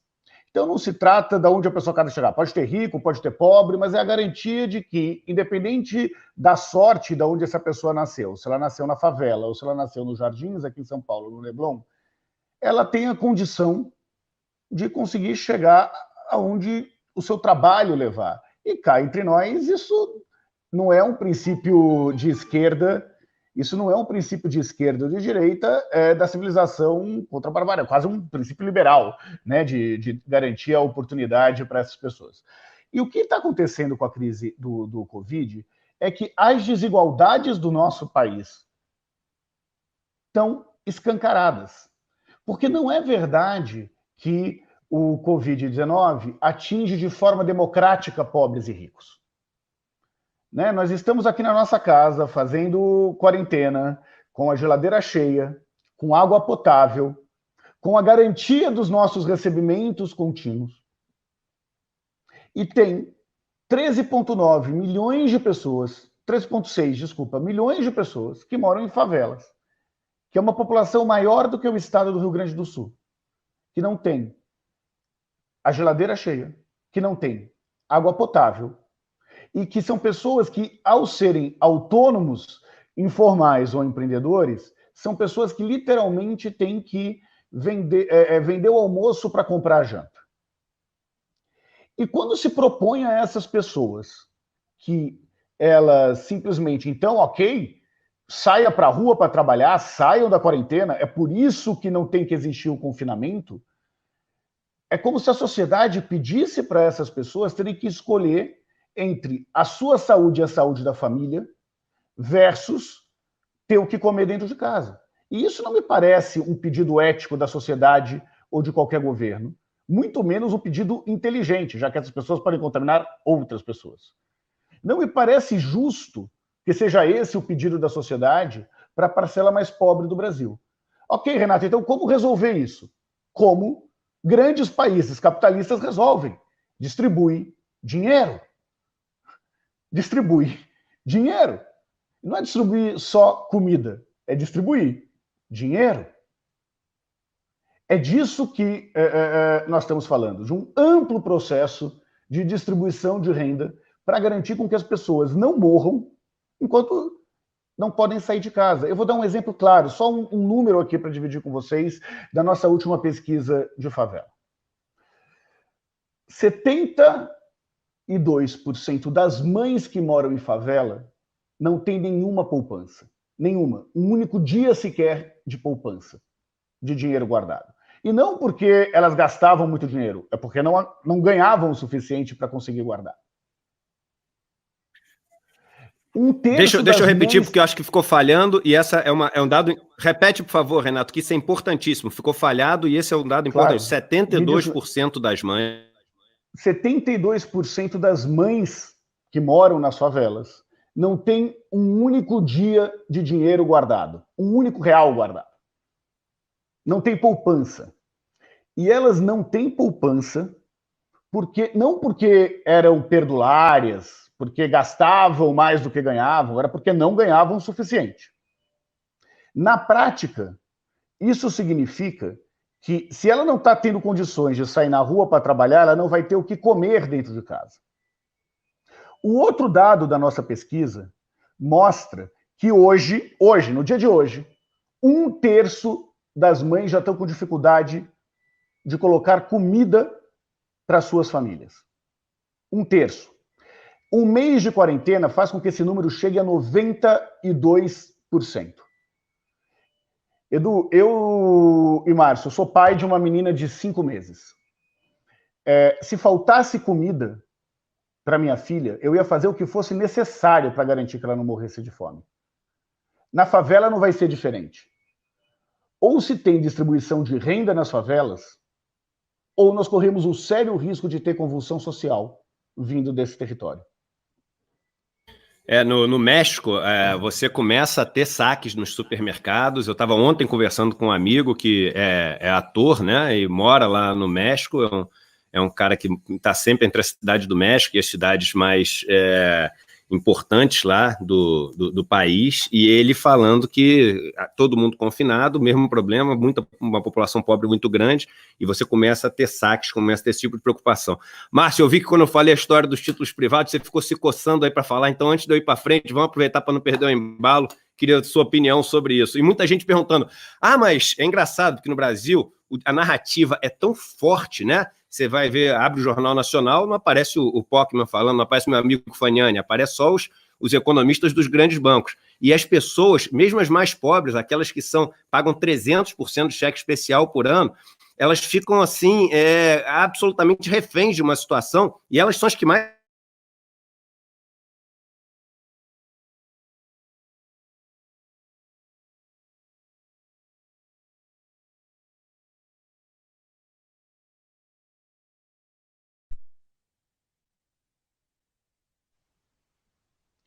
Então, não se trata de onde a pessoa quer chegar. Pode ter rico, pode ter pobre, mas é a garantia de que, independente da sorte de onde essa pessoa nasceu, se ela nasceu na favela ou se ela nasceu nos Jardins, aqui em São Paulo, no Leblon, ela tem a condição de conseguir chegar aonde o seu trabalho levar. E cá entre nós, isso não é um princípio de esquerda, isso não é um princípio de esquerda ou de direita da civilização contra a barbárie, é quase um princípio liberal, né, de garantir a oportunidade para essas pessoas. E o que está acontecendo com a crise do Covid é que as desigualdades do nosso país estão escancaradas. Porque não é verdade que o Covid-19 atinge de forma democrática pobres e ricos. Né? Nós estamos aqui na nossa casa fazendo quarentena, com a geladeira cheia, com água potável, com a garantia dos nossos recebimentos contínuos. E tem 13,9 milhões de pessoas, 13,6, desculpa, milhões de pessoas que moram em favelas, que é uma população maior do que o estado do Rio Grande do Sul, que não tem a geladeira cheia, que não tem água potável, e que são pessoas que, ao serem autônomos, informais ou empreendedores, são pessoas que literalmente têm que vender o almoço para comprar a janta. E quando se propõe a essas pessoas que elas simplesmente, então, ok, saia para a rua para trabalhar, saiam da quarentena, é por isso que não tem que existir o confinamento, é como se a sociedade pedisse para essas pessoas terem que escolher entre a sua saúde e a saúde da família versus ter o que comer dentro de casa. E isso não me parece um pedido ético da sociedade ou de qualquer governo, muito menos um pedido inteligente, já que essas pessoas podem contaminar outras pessoas. Não me parece justo que seja esse o pedido da sociedade para a parcela mais pobre do Brasil. Ok, Renato, então como resolver isso? Como grandes países capitalistas resolvem? Distribui dinheiro. Distribui dinheiro. Não é distribuir só comida, é distribuir dinheiro. É disso que nós estamos falando, de um amplo processo de distribuição de renda para garantir com que as pessoas não morram enquanto não podem sair de casa. Eu vou dar um exemplo claro, só um número aqui para dividir com vocês da nossa última pesquisa de favela. 72% das mães que moram em favela não tem nenhuma poupança. Nenhuma. Um único dia sequer de poupança, de dinheiro guardado. E não porque elas gastavam muito dinheiro, é porque não ganhavam o suficiente para conseguir guardar. Deixa eu repetir, porque eu acho que ficou falhando, e essa é um dado... Repete, por favor, Renato, que isso é importantíssimo. Ficou falhado, e esse é um dado importante. Claro. 72% das mães... 72% das mães que moram nas favelas não tem um único dia de dinheiro guardado, um único real guardado. Não tem poupança. E elas não têm poupança não porque eram perdulárias, porque gastavam mais do que ganhavam, era porque não ganhavam o suficiente. Na prática, isso significa que se ela não está tendo condições de sair na rua para trabalhar, ela não vai ter o que comer dentro de casa. O outro dado da nossa pesquisa mostra que hoje, no dia de hoje, 1/3 das mães já estão com dificuldade de colocar comida para suas famílias. 1/3. Um mês de quarentena faz com que esse número chegue a 92%. Edu, eu e Márcio, eu sou pai de uma menina de 5 meses. Se faltasse comida para minha filha, eu ia fazer o que fosse necessário para garantir que ela não morresse de fome. Na favela não vai ser diferente. Ou se tem distribuição de renda nas favelas, ou nós corremos um sério risco de ter convulsão social vindo desse território. No México, você começa a ter saques nos supermercados. Eu estava ontem conversando com um amigo que é ator, né, e mora lá no México. É um cara que está sempre entre a cidade do México e as cidades mais importantes lá do país, e ele falando que todo mundo confinado, mesmo problema, uma população pobre muito grande, e você começa a ter saques, começa a ter esse tipo de preocupação. Márcio, eu vi que quando eu falei a história dos títulos privados, você ficou se coçando aí para falar, então antes de eu ir para frente, vamos aproveitar para não perder o embalo, queria a sua opinião sobre isso. E muita gente perguntando, mas é engraçado que no Brasil a narrativa é tão forte, né? Você vai ver, abre o Jornal Nacional, não aparece o Pockmann falando, não aparece meu amigo Faniani, aparece só os economistas dos grandes bancos. E as pessoas, mesmo as mais pobres, aquelas que pagam 300% de cheque especial por ano, elas ficam assim, absolutamente reféns de uma situação, e elas são as que mais...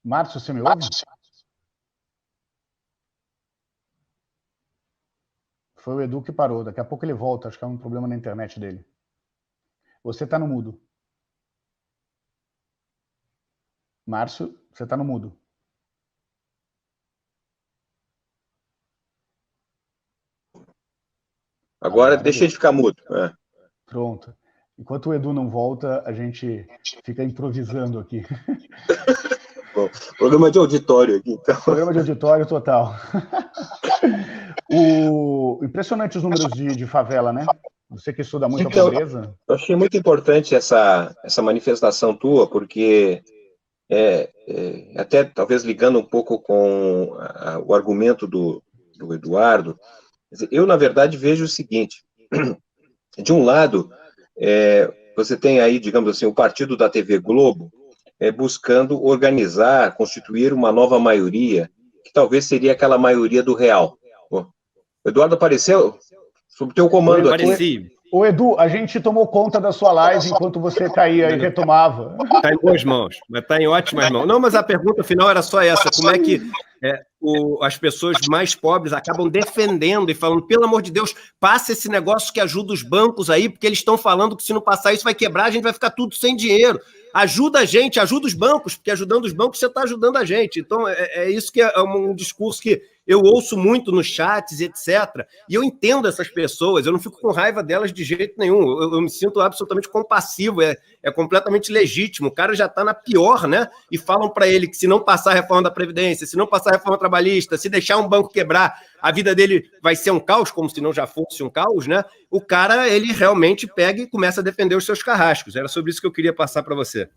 Márcio, você me ouve? Foi o Edu que parou. Daqui a pouco ele volta. Acho que é um problema na internet dele. Você está no mudo. Márcio, você está no mudo. Agora deixei de ficar mudo. Pronto. Enquanto o Edu não volta, a gente fica improvisando aqui. Bom, programa de auditório aqui, então. Programa de auditório total. Impressionante os números de favela, né? Você que estuda muito Então, a pobreza. Eu achei muito importante essa manifestação tua, porque até talvez ligando um pouco com o argumento do Eduardo, eu, na verdade, vejo o seguinte: de um lado, você tem aí, digamos assim, o partido da TV Globo buscando organizar, constituir uma nova maioria, que talvez seria aquela maioria do real. O Eduardo apareceu sob teu comando aqui. Ô, Edu, a gente tomou conta da sua live enquanto você caía e retomava. Está em boas mãos, mas está em ótimas mãos. Não, mas a pergunta final era só essa: como é que as pessoas mais pobres acabam defendendo e falando, pelo amor de Deus, passa esse negócio que ajuda os bancos aí, porque eles estão falando que se não passar isso vai quebrar, a gente vai ficar tudo sem dinheiro. Ajuda a gente, ajuda os bancos, porque ajudando os bancos você está ajudando a gente. Então, isso que é um discurso que eu ouço muito nos chats, etc. E eu entendo essas pessoas, eu não fico com raiva delas de jeito nenhum. Eu me sinto absolutamente compassivo, é completamente legítimo. O cara já está na pior, né? E falam para ele que se não passar a reforma da Previdência, se não passar a reforma trabalhista, se deixar um banco quebrar, a vida dele vai ser um caos, como se não já fosse um caos, né? O cara, ele realmente pega e começa a defender os seus carrascos. Era sobre isso que eu queria passar para você.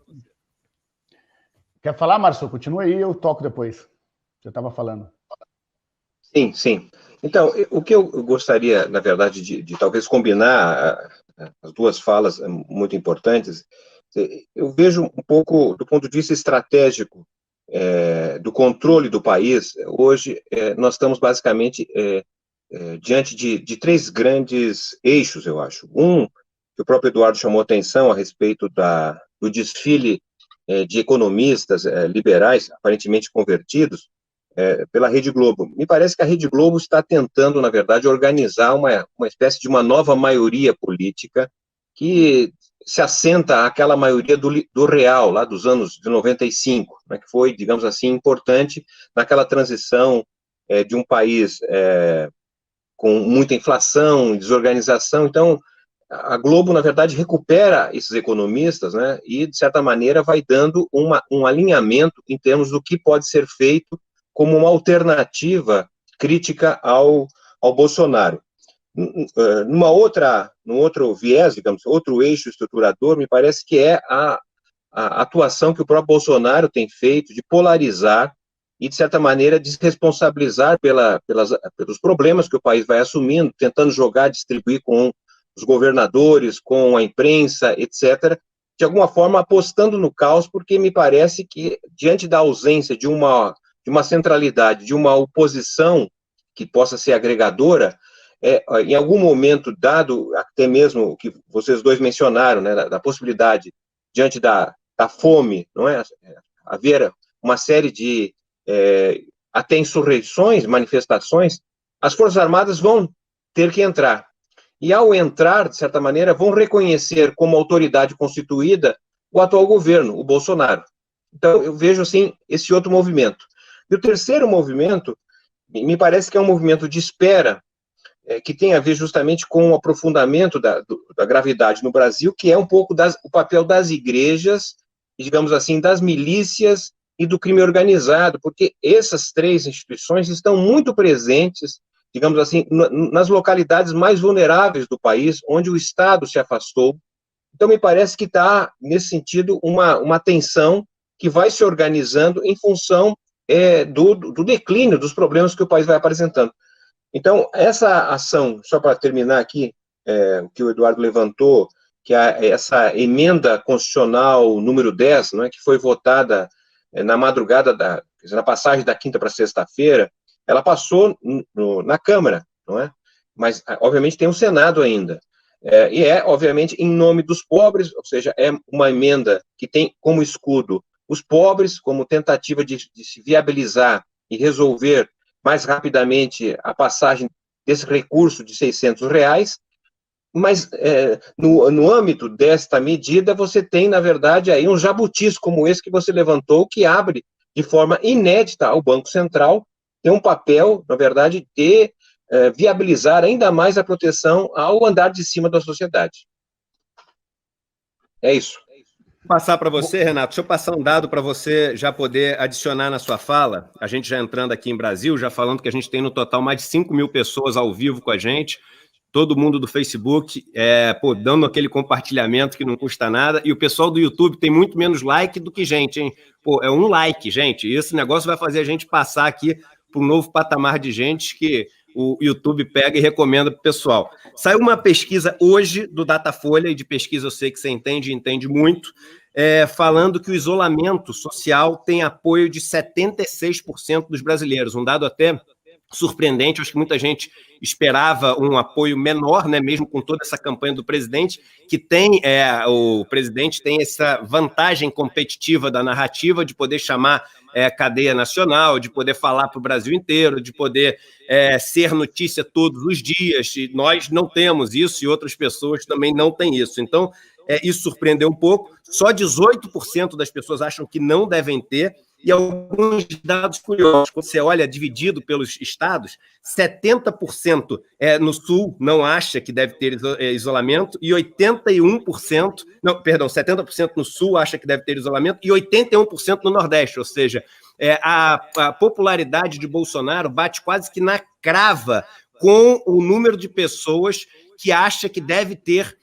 Quer falar, Márcio? Continua aí, eu toco depois. Você estava falando. Sim, sim. Então, o que eu gostaria, na verdade, de talvez combinar as duas falas muito importantes, eu vejo um pouco do ponto de vista estratégico do controle do país. Hoje, nós estamos basicamente diante de três grandes eixos, eu acho. Um, que o próprio Eduardo chamou atenção a respeito do desfile de economistas liberais, aparentemente convertidos, pela Rede Globo. Me parece que a Rede Globo está tentando, na verdade, organizar uma espécie de uma nova maioria política que se assenta àquela maioria do real, lá dos anos de 95, né, que foi, digamos assim, importante naquela transição de um país com muita inflação, desorganização. Então, a Globo, na verdade, recupera esses economistas, né, e, de certa maneira, vai dando um alinhamento em termos do que pode ser feito como uma alternativa crítica ao Bolsonaro. Num outro viés, digamos, outro eixo estruturador, me parece que é a atuação que o próprio Bolsonaro tem feito de polarizar e, de certa maneira, desresponsabilizar pelos problemas que o país vai assumindo, tentando distribuir com os governadores, com a imprensa, etc., de alguma forma apostando no caos, porque me parece que, diante da ausência de uma centralidade, de uma oposição que possa ser agregadora, em algum momento dado, até mesmo o que vocês dois mencionaram, né, da possibilidade, diante da fome, não é, haver uma série de até insurreições, manifestações, as Forças Armadas vão ter que entrar. E, ao entrar, de certa maneira, vão reconhecer como autoridade constituída o atual governo, o Bolsonaro. Então, eu vejo, assim, esse outro movimento. E o terceiro movimento, me parece que é um movimento de espera, que tem a ver justamente com o aprofundamento da gravidade no Brasil, que é um pouco o papel das igrejas, digamos assim, das milícias e do crime organizado, porque essas três instituições estão muito presentes, digamos assim, nas localidades mais vulneráveis do país, onde o Estado se afastou. Então, me parece que está, nesse sentido, uma tensão que vai se organizando em função do declínio dos problemas que o país vai apresentando. Então, essa ação, só para terminar aqui, o que o Eduardo levantou, que é essa emenda constitucional número 10, não é, que foi votada na madrugada, na passagem da quinta para sexta-feira, ela passou na Câmara, não é? Mas, obviamente, tem o Senado ainda. E obviamente, em nome dos pobres, ou seja, é uma emenda que tem como escudo os pobres, como tentativa de se viabilizar e resolver mais rapidamente a passagem desse recurso de R$ 600, mas no âmbito desta medida, você tem, na verdade, aí um jabutis como esse que você levantou, que abre de forma inédita ao Banco Central, tem um papel, na verdade, de viabilizar ainda mais a proteção ao andar de cima da sociedade. É isso. Vou passar para você, Renato. Deixa eu passar um dado para você já poder adicionar na sua fala. A gente já entrando aqui em Brasil, já falando que a gente tem no total mais de 5 mil pessoas ao vivo com a gente. Todo mundo do Facebook dando aquele compartilhamento que não custa nada. E o pessoal do YouTube tem muito menos like do que gente, hein? Pô, é um like, gente. E esse negócio vai fazer a gente passar aqui para um novo patamar de gente que o YouTube pega e recomenda para o pessoal. Saiu uma pesquisa hoje do Datafolha, e de pesquisa eu sei que você entende muito, falando que o isolamento social tem apoio de 76% dos brasileiros. Um dado até surpreendente, acho que muita gente esperava um apoio menor, né, mesmo com toda essa campanha do presidente, que tem, o presidente tem essa vantagem competitiva da narrativa de poder chamar cadeia nacional, de poder falar para o Brasil inteiro, de poder ser notícia todos os dias, e nós não temos isso e outras pessoas também não têm isso. Então, isso surpreendeu um pouco, só 18% das pessoas acham que não devem ter, e alguns dados curiosos, quando você olha dividido pelos estados, 70% no sul não acha que deve ter isolamento, e 81%, não, perdão, 70% no sul acha que deve ter isolamento, e 81% no Nordeste, ou seja, a popularidade de Bolsonaro bate quase que na crava com o número de pessoas que acha que deve ter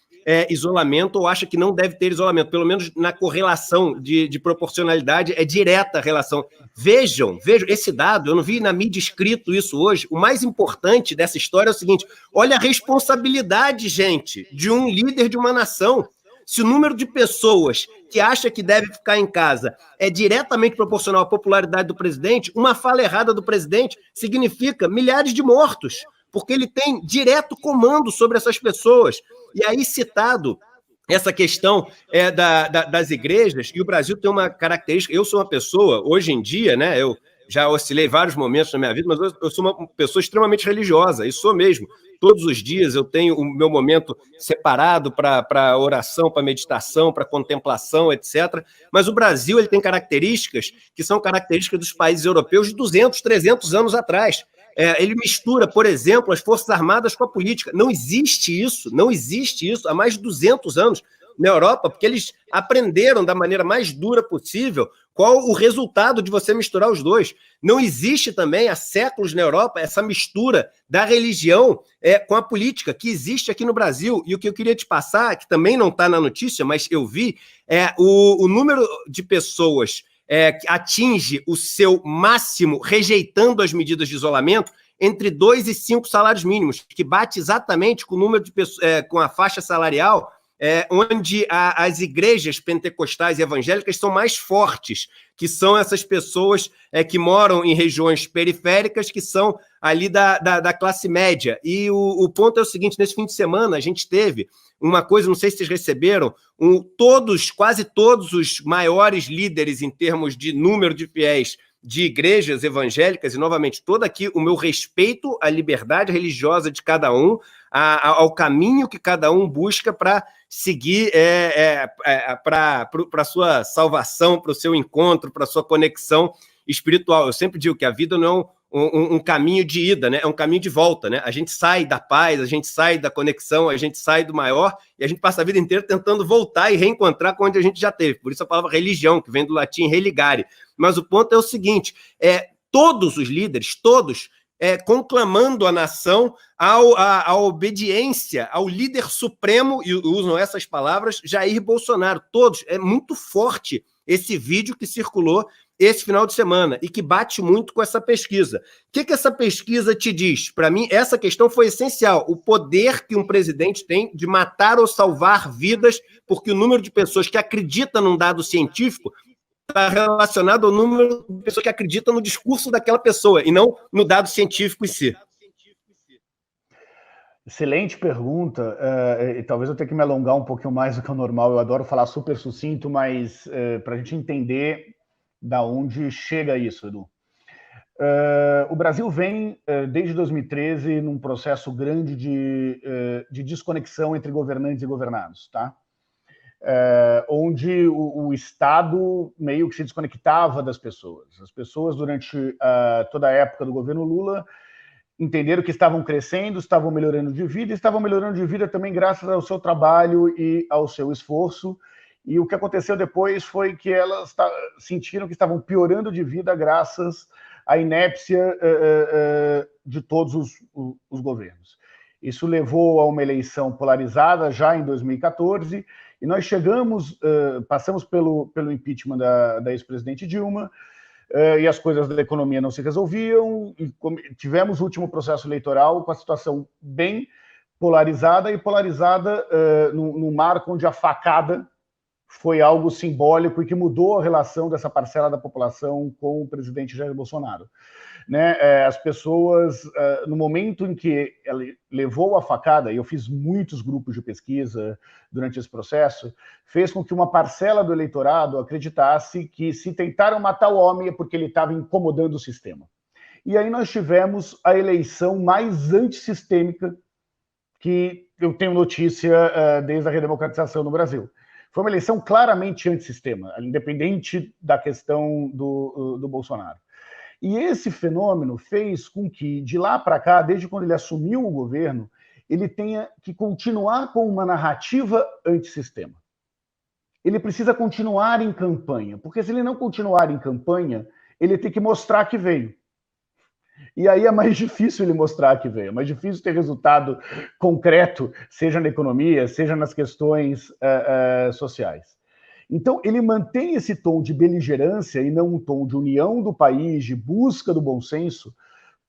isolamento ou acha que não deve ter isolamento, pelo menos na correlação de proporcionalidade, é direta a relação. Vejam, esse dado, eu não vi na mídia escrito isso hoje, o mais importante dessa história é o seguinte, olha a responsabilidade, gente, de um líder de uma nação. Se o número de pessoas que acha que deve ficar em casa é diretamente proporcional à popularidade do presidente, uma fala errada do presidente significa milhares de mortos, porque ele tem direto comando sobre essas pessoas. E aí, citado essa questão das igrejas, e o Brasil tem uma característica, eu sou uma pessoa, hoje em dia, né, eu já oscilei vários momentos na minha vida, mas eu sou uma pessoa extremamente religiosa, e sou mesmo. Todos os dias eu tenho o meu momento separado para oração, para meditação, para contemplação, etc. Mas o Brasil ele tem características que são características dos países europeus de 200, 300 anos atrás. Ele mistura, por exemplo, as Forças Armadas com a política. Não existe isso há mais de 200 anos na Europa, porque eles aprenderam da maneira mais dura possível qual o resultado de você misturar os dois. Não existe também, há séculos na Europa, essa mistura da religião com a política, que existe aqui no Brasil. E o que eu queria te passar, que também não está na notícia, mas eu vi, o número de pessoas que atinge o seu máximo rejeitando as medidas de isolamento entre 2 e 5 salários mínimos, que bate exatamente com o número de pessoas, com a faixa salarial, onde as igrejas pentecostais e evangélicas são mais fortes, que são essas pessoas que moram em regiões periféricas, que são ali da classe média. E o ponto é o seguinte, nesse fim de semana a gente teve uma coisa, não sei se vocês receberam, quase todos os maiores líderes em termos de número de fiéis de igrejas evangélicas, e novamente, todo aqui o meu respeito à liberdade religiosa de cada um, ao caminho que cada um busca para seguir para a sua salvação, para o seu encontro, para a sua conexão espiritual. Eu sempre digo que a vida não é um caminho de ida, né? É um caminho de volta, né? A gente sai da paz, a gente sai da conexão, a gente sai do maior e a gente passa a vida inteira tentando voltar e reencontrar com onde a gente já teve. Por isso a palavra religião, que vem do latim religare. Mas o ponto é o seguinte, todos os líderes, todos, conclamando a nação à obediência ao líder supremo, e usam essas palavras, Jair Bolsonaro. Todos. É muito forte esse vídeo que circulou esse final de semana e que bate muito com essa pesquisa. O que essa pesquisa te diz? Para mim, essa questão foi essencial. O poder que um presidente tem de matar ou salvar vidas, porque o número de pessoas que acreditam num dado científico está relacionado ao número de pessoas que acreditam no discurso daquela pessoa e não no dado científico em si. Excelente pergunta. Talvez eu tenha que me alongar um pouquinho mais do que o normal. Eu adoro falar super sucinto, mas para a gente entender da onde chega isso, Edu. O Brasil vem, desde 2013, num processo grande de desconexão entre governantes e governados, tá? Onde o Estado meio que se desconectava das pessoas. As pessoas, durante toda a época do governo Lula, entenderam que estavam crescendo, estavam melhorando de vida, e estavam melhorando de vida também graças ao seu trabalho e ao seu esforço. E o que aconteceu depois foi que elas sentiram que estavam piorando de vida graças à inépcia de todos os governos. Isso levou a uma eleição polarizada já em 2014, e nós passamos pelo impeachment da ex-presidente Dilma, e as coisas da economia não se resolviam, e tivemos o último processo eleitoral com a situação bem polarizada, e polarizada num marco onde a facada foi algo simbólico e que mudou a relação dessa parcela da população com o presidente Jair Bolsonaro. Né? As pessoas, no momento em que ele levou a facada, e eu fiz muitos grupos de pesquisa durante esse processo, fez com que uma parcela do eleitorado acreditasse que se tentaram matar o homem é porque ele estava incomodando o sistema. E aí nós tivemos a eleição mais antissistêmica que eu tenho notícia desde a redemocratização no Brasil. Foi uma eleição claramente antissistema, independente da questão do Bolsonaro. E esse fenômeno fez com que, de lá para cá, desde quando ele assumiu o governo, ele tenha que continuar com uma narrativa antissistema. Ele precisa continuar em campanha, porque se ele não continuar em campanha, ele tem que mostrar que veio. E aí é mais difícil ele mostrar que veio, é mais difícil ter resultado concreto, seja na economia, seja nas questões sociais. Então, ele mantém esse tom de beligerância e não um tom de união do país, de busca do bom senso,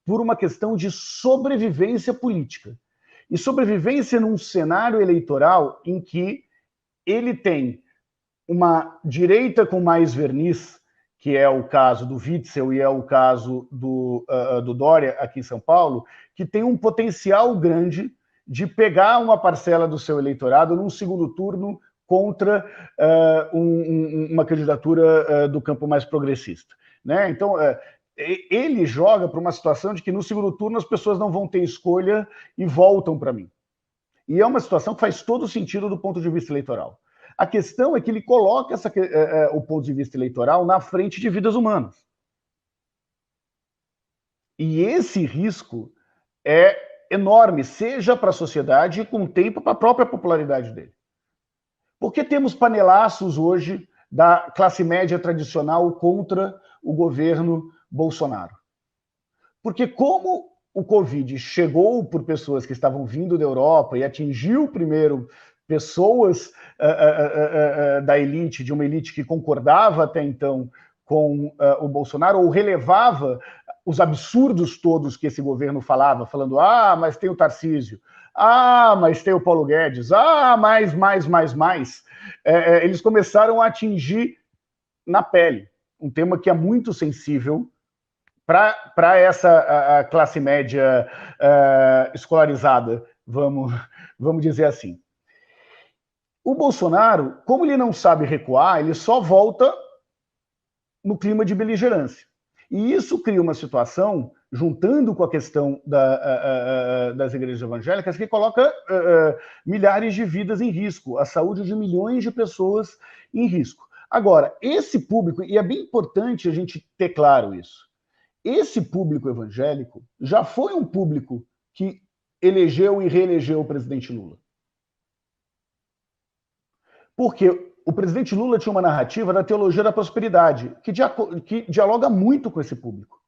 por uma questão de sobrevivência política. E sobrevivência num cenário eleitoral em que ele tem uma direita com mais verniz, que é o caso do Witzel e é o caso do Dória aqui em São Paulo, que tem um potencial grande de pegar uma parcela do seu eleitorado num segundo turno contra uma candidatura do campo mais progressista. Né? Então, ele joga para uma situação de que no segundo turno as pessoas não vão ter escolha e voltam para mim. E é uma situação que faz todo sentido do ponto de vista eleitoral. A questão é que ele coloca o ponto de vista eleitoral na frente de vidas humanas. E esse risco é enorme, seja para a sociedade e, com o tempo, para a própria popularidade dele. Por que temos panelaços hoje da classe média tradicional contra o governo Bolsonaro? Porque como o Covid chegou por pessoas que estavam vindo da Europa e atingiu primeiro pessoas da elite, de uma elite que concordava até então com o Bolsonaro, ou relevava os absurdos todos que esse governo falava, falando, mas tem o Tarcísio, mas tem o Paulo Guedes, mais. Eles começaram a atingir na pele, um tema que é muito sensível para essa classe média escolarizada, vamos dizer assim. O Bolsonaro, como ele não sabe recuar, ele só volta no clima de beligerância. E isso cria uma situação, juntando com a questão das igrejas evangélicas, que coloca milhares de vidas em risco, a saúde de milhões de pessoas em risco. Agora, esse público, e é bem importante a gente ter claro isso, esse público evangélico já foi um público que elegeu e reelegeu o presidente Lula. Porque o presidente Lula tinha uma narrativa da teologia da prosperidade, que dialoga muito com esse público.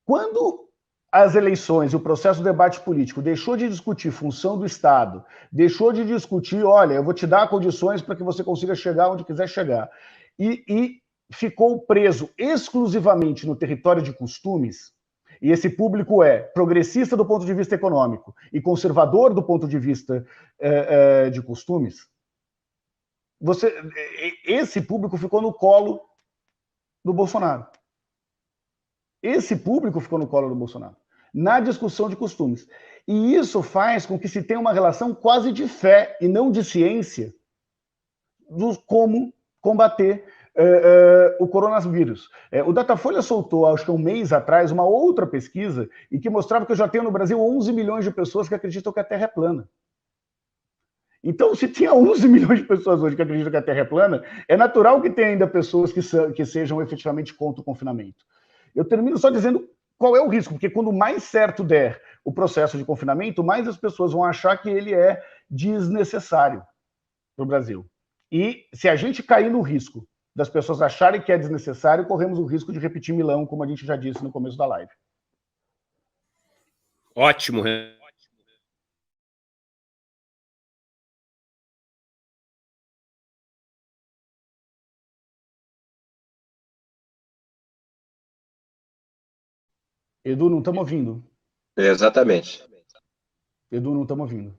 Quando as eleições e o processo do debate político deixou de discutir função do Estado, deixou de discutir, olha, eu vou te dar condições para que você consiga chegar onde quiser chegar, e ficou preso exclusivamente no território de costumes, e esse público é progressista do ponto de vista econômico e conservador do ponto de vista de costumes, esse público ficou no colo do Bolsonaro. Esse público ficou no colo do Bolsonaro, na discussão de costumes. E isso faz com que se tenha uma relação quase de fé e não de ciência do como combater o coronavírus. O Datafolha soltou, acho que um mês atrás, uma outra pesquisa e que mostrava que eu já tenho no Brasil 11 milhões de pessoas que acreditam que a Terra é plana. Então, se tinha 11 milhões de pessoas hoje que acreditam que a Terra é plana, é natural que tenha ainda pessoas que sejam efetivamente contra o confinamento. Eu termino só dizendo qual é o risco, porque quando mais certo der o processo de confinamento, mais as pessoas vão achar que ele é desnecessário para o Brasil. E se a gente cair no risco das pessoas acharem que é desnecessário, corremos o risco de repetir Milão, como a gente já disse no começo da live. Ótimo, Edu, não estamos ouvindo. Exatamente. Edu, não estamos ouvindo.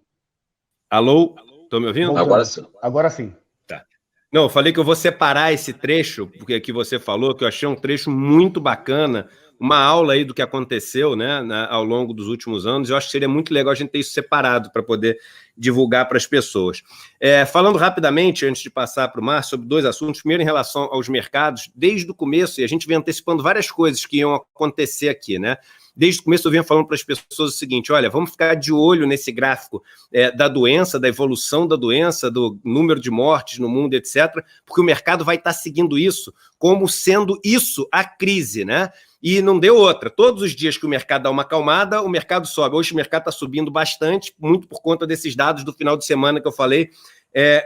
Alô? Estão me ouvindo? Voltando. Agora sim. Agora sim. Tá. Não, eu falei que eu vou separar esse trecho, porque que você falou, que eu achei um trecho muito bacana, uma aula aí do que aconteceu, né, ao longo dos últimos anos. Eu acho que seria muito legal a gente ter isso separado para poder divulgar para as pessoas. Falando rapidamente, antes de passar para o Márcio, sobre dois assuntos. Primeiro, em relação aos mercados, desde o começo, e a gente vem antecipando várias coisas que iam acontecer aqui, né? Desde o começo eu vinha falando para as pessoas o seguinte, olha, vamos ficar de olho nesse gráfico da doença, da evolução da doença, do número de mortes no mundo, etc., porque o mercado vai estar seguindo isso como sendo isso a crise, né? E não deu outra. Todos os dias que o mercado dá uma acalmada, o mercado sobe. Hoje o mercado está subindo bastante, muito por conta desses dados do final de semana que eu falei,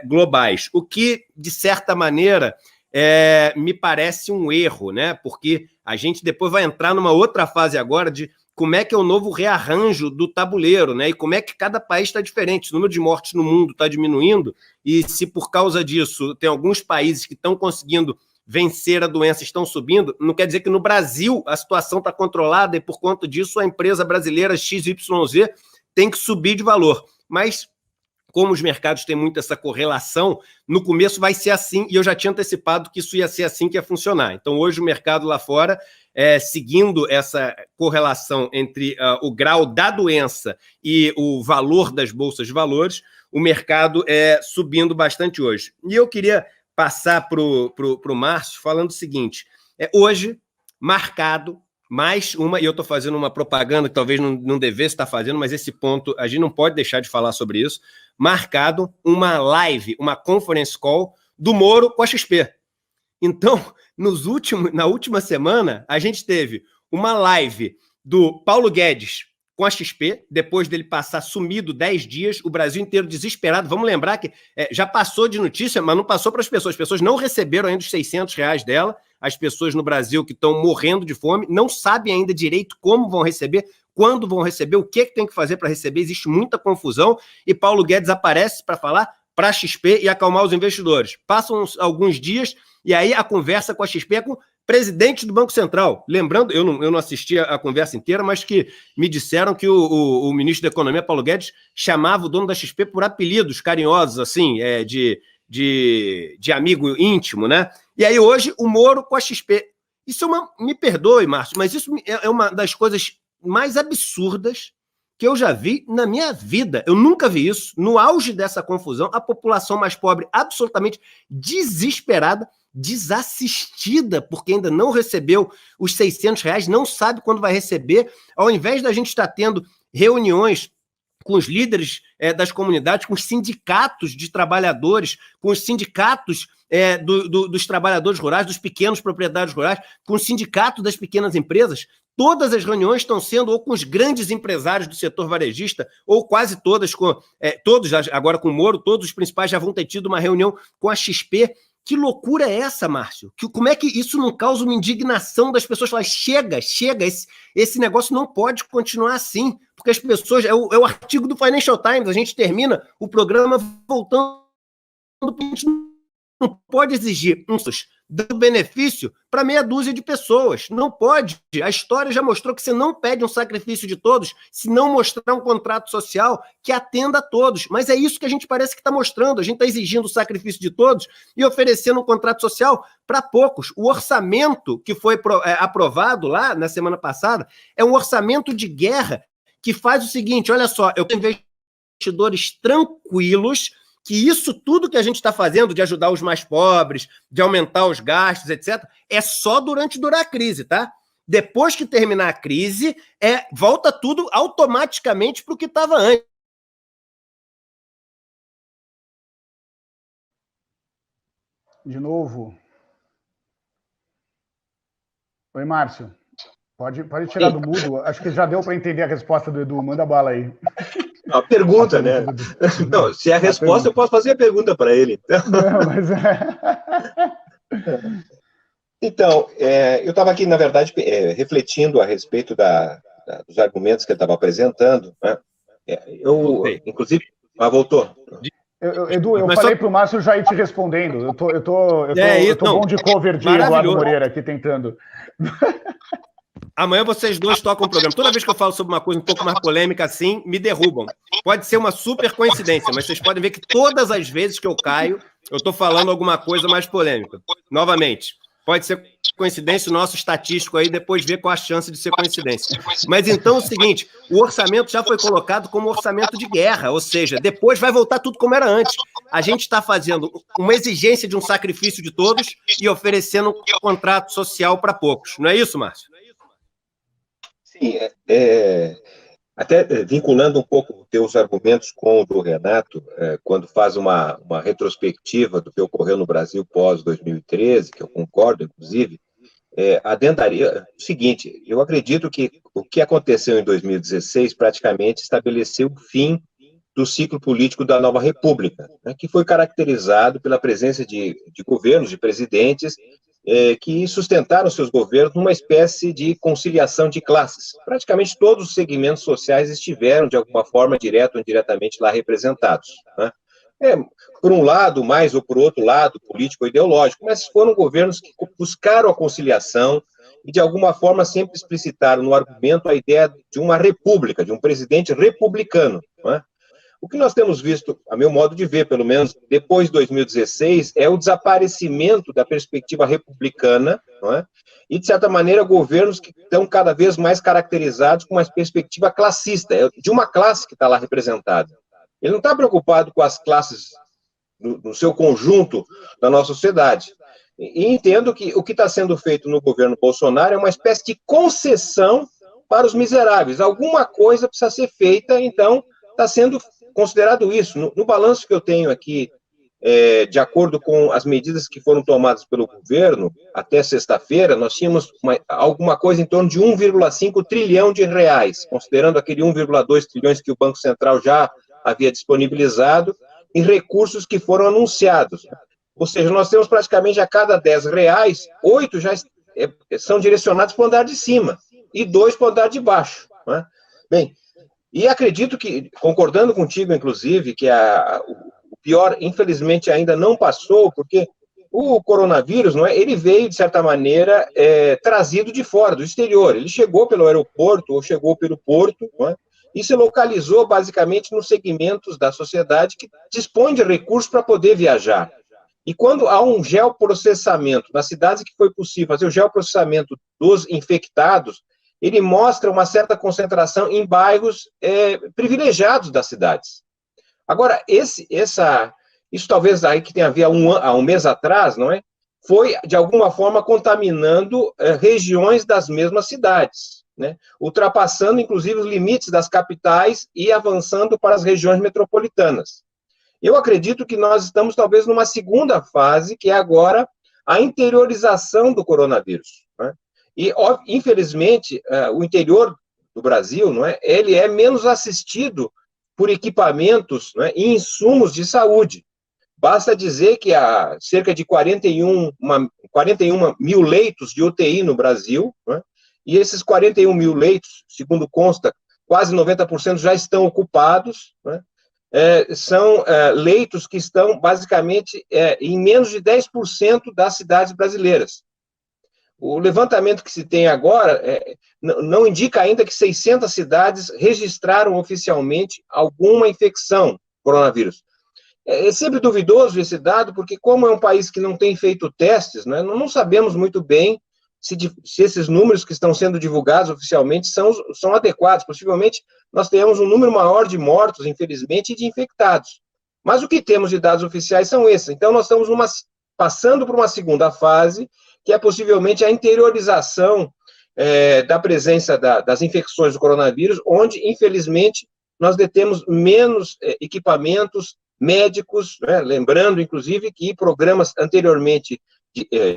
globais. O que, de certa maneira, me parece um erro, né? Porque a gente depois vai entrar numa outra fase agora de como é que é o novo rearranjo do tabuleiro, né? E como é que cada país está diferente. O número de mortes no mundo está diminuindo, e se por causa disso tem alguns países que estão conseguindo vencer a doença, estão subindo, não quer dizer que no Brasil a situação está controlada e por conta disso a empresa brasileira XYZ tem que subir de valor. Mas como os mercados têm muito essa correlação, no começo vai ser assim, e eu já tinha antecipado que isso ia ser assim que ia funcionar. Então, hoje o mercado lá fora, seguindo essa correlação entre o grau da doença e o valor das bolsas de valores, o mercado subindo bastante hoje. E eu queria passar para o Márcio falando o seguinte, hoje, marcado, mais uma, e eu estou fazendo uma propaganda que talvez não devesse estar fazendo, mas esse ponto, a gente não pode deixar de falar sobre isso, marcado uma live, uma conference call do Moro com a XP. Então, na última semana, a gente teve uma live do Paulo Guedes com a XP, depois dele passar sumido 10 dias, o Brasil inteiro desesperado. Vamos lembrar que já passou de notícia, mas não passou para as pessoas não receberam ainda os R$600 dela, as pessoas no Brasil que estão morrendo de fome, não sabem ainda direito como vão receber, quando vão receber, o que tem que fazer para receber, existe muita confusão, e Paulo Guedes aparece para falar para a XP e acalmar os investidores. Passam alguns dias, e aí a conversa com a XP é com o presidente do Banco Central. Lembrando, eu não assisti a conversa inteira, mas que me disseram que o ministro da Economia, Paulo Guedes, chamava o dono da XP por apelidos carinhosos, assim, de amigo íntimo, né? E aí hoje o Moro com a XP. Isso me perdoe, Márcio, mas isso é uma das coisas mais absurdas que eu já vi na minha vida. Eu nunca vi isso. No auge dessa confusão, a população mais pobre absolutamente desesperada, desassistida, porque ainda não recebeu os R$600, não sabe quando vai receber. Ao invés da gente estar tendo reuniões com os líderes das comunidades, com os sindicatos de trabalhadores, com os sindicatos dos trabalhadores rurais, dos pequenos proprietários rurais, com o sindicato das pequenas empresas, todas as reuniões estão sendo ou com os grandes empresários do setor varejista, ou quase todas, todos agora com o Moro, todos os principais já vão ter tido uma reunião com a XP. Que loucura é essa, Márcio? Como é que isso não causa uma indignação das pessoas? Falar, chega, esse negócio não pode continuar assim, porque as pessoas, é o artigo do Financial Times, a gente termina o programa voltando, a gente não pode exigir dando benefício para meia dúzia de pessoas. Não pode. A história já mostrou que você não pede um sacrifício de todos se não mostrar um contrato social que atenda a todos. Mas é isso que a gente parece que está mostrando. A gente está exigindo o sacrifício de todos e oferecendo um contrato social para poucos. O orçamento que foi aprovado lá na semana passada é um orçamento de guerra que faz o seguinte, olha só, eu tenho investidores tranquilos que isso tudo que a gente está fazendo de ajudar os mais pobres, de aumentar os gastos, etc., é só durante durar a crise, tá? Depois que terminar a crise, volta tudo automaticamente para o que estava antes. De novo. Oi, Márcio. Pode tirar do mudo. Acho que já deu para entender a resposta do Edu. Manda bala aí. A pergunta, né? Não, se é a resposta, eu posso fazer a pergunta para ele. Não, mas Então, eu estava aqui, na verdade, refletindo a respeito dos argumentos que ele estava apresentando, né? Inclusive... voltou. Edu, eu falei para o Márcio já ir te respondendo. Eu tô bom de cover de Eduardo Moreira aqui tentando. Amanhã vocês dois tocam o programa. Toda vez que eu falo sobre uma coisa um pouco mais polêmica assim, me derrubam. Pode ser uma super coincidência, mas vocês podem ver que todas as vezes que eu caio, eu estou falando alguma coisa mais polêmica. Novamente, pode ser coincidência, o nosso estatístico aí depois vê qual a chance de ser coincidência. Mas então é o seguinte, o orçamento já foi colocado como orçamento de guerra, ou seja, depois vai voltar tudo como era antes. A gente está fazendo uma exigência de um sacrifício de todos e oferecendo um contrato social para poucos. Não é isso, Márcio? Sim, até vinculando um pouco os teus argumentos com o do Renato, quando faz uma retrospectiva do que ocorreu no Brasil pós-2013, que eu concordo, inclusive, adentraria o seguinte: eu acredito que o que aconteceu em 2016 praticamente estabeleceu o fim do ciclo político da nova república, né, que foi caracterizado pela presença de governos, de presidentes, que sustentaram seus governos numa espécie de conciliação de classes. Praticamente todos os segmentos sociais estiveram, de alguma forma, direto ou indiretamente, lá representados, né? Por um lado, mais, ou por outro lado, político ou ideológico, mas foram governos que buscaram a conciliação e, de alguma forma, sempre explicitaram no argumento a ideia de uma república, de um presidente republicano, né? O que nós temos visto, a meu modo de ver, pelo menos depois de 2016, é o desaparecimento da perspectiva republicana, não é? E, de certa maneira, governos que estão cada vez mais caracterizados com uma perspectiva classista, de uma classe que está lá representada. Ele não está preocupado com as classes no seu conjunto da nossa sociedade. E entendo que o que está sendo feito no governo Bolsonaro é uma espécie de concessão para os miseráveis. Alguma coisa precisa ser feita, então está sendo considerado isso. No balanço que eu tenho aqui, de acordo com as medidas que foram tomadas pelo governo, até sexta-feira, nós tínhamos alguma coisa em torno de 1,5 trilhão de reais, considerando aquele 1,2 trilhões que o Banco Central já havia disponibilizado, em recursos que foram anunciados. Ou seja, nós temos praticamente a cada 10 reais, 8 já são direcionados para o andar de cima, e 2 para o andar de baixo, né? Bem, e acredito que, concordando contigo, inclusive, que o pior, infelizmente, ainda não passou, porque o coronavírus, não é, ele veio, de certa maneira, trazido de fora, do exterior. Ele chegou pelo aeroporto, ou chegou pelo porto, não é, e se localizou, basicamente, nos segmentos da sociedade que dispõem de recursos para poder viajar. E quando há um geoprocessamento, nas cidades que foi possível fazer o geoprocessamento dos infectados, ele mostra uma certa concentração em bairros privilegiados das cidades. Agora, isso talvez aí que tem a ver há um mês atrás, não é? Foi, de alguma forma, contaminando regiões das mesmas cidades, né? Ultrapassando, inclusive, os limites das capitais e avançando para as regiões metropolitanas. Eu acredito que nós estamos, talvez, numa segunda fase, que é agora a interiorização do coronavírus, né? E, infelizmente, o interior do Brasil, não é, ele é menos assistido por equipamentos, não é, e insumos de saúde. Basta dizer que há cerca de 41 mil leitos de UTI no Brasil, não é, e esses 41 mil leitos, segundo consta, quase 90% já estão ocupados, não é, são leitos que estão, basicamente, em menos de 10% das cidades brasileiras. O levantamento que se tem agora não indica ainda que 600 cidades registraram oficialmente alguma infecção coronavírus. É sempre duvidoso esse dado, porque como é um país que não tem feito testes, né, não sabemos muito bem se esses números que estão sendo divulgados oficialmente são adequados. Possivelmente nós tenhamos um número maior de mortos, infelizmente, e de infectados. Mas o que temos de dados oficiais são esses. Então, nós estamos passando por uma segunda fase, que é possivelmente a interiorização da presença das infecções do coronavírus, onde, infelizmente, nós detemos menos equipamentos médicos, né? Lembrando, inclusive, que programas anteriormente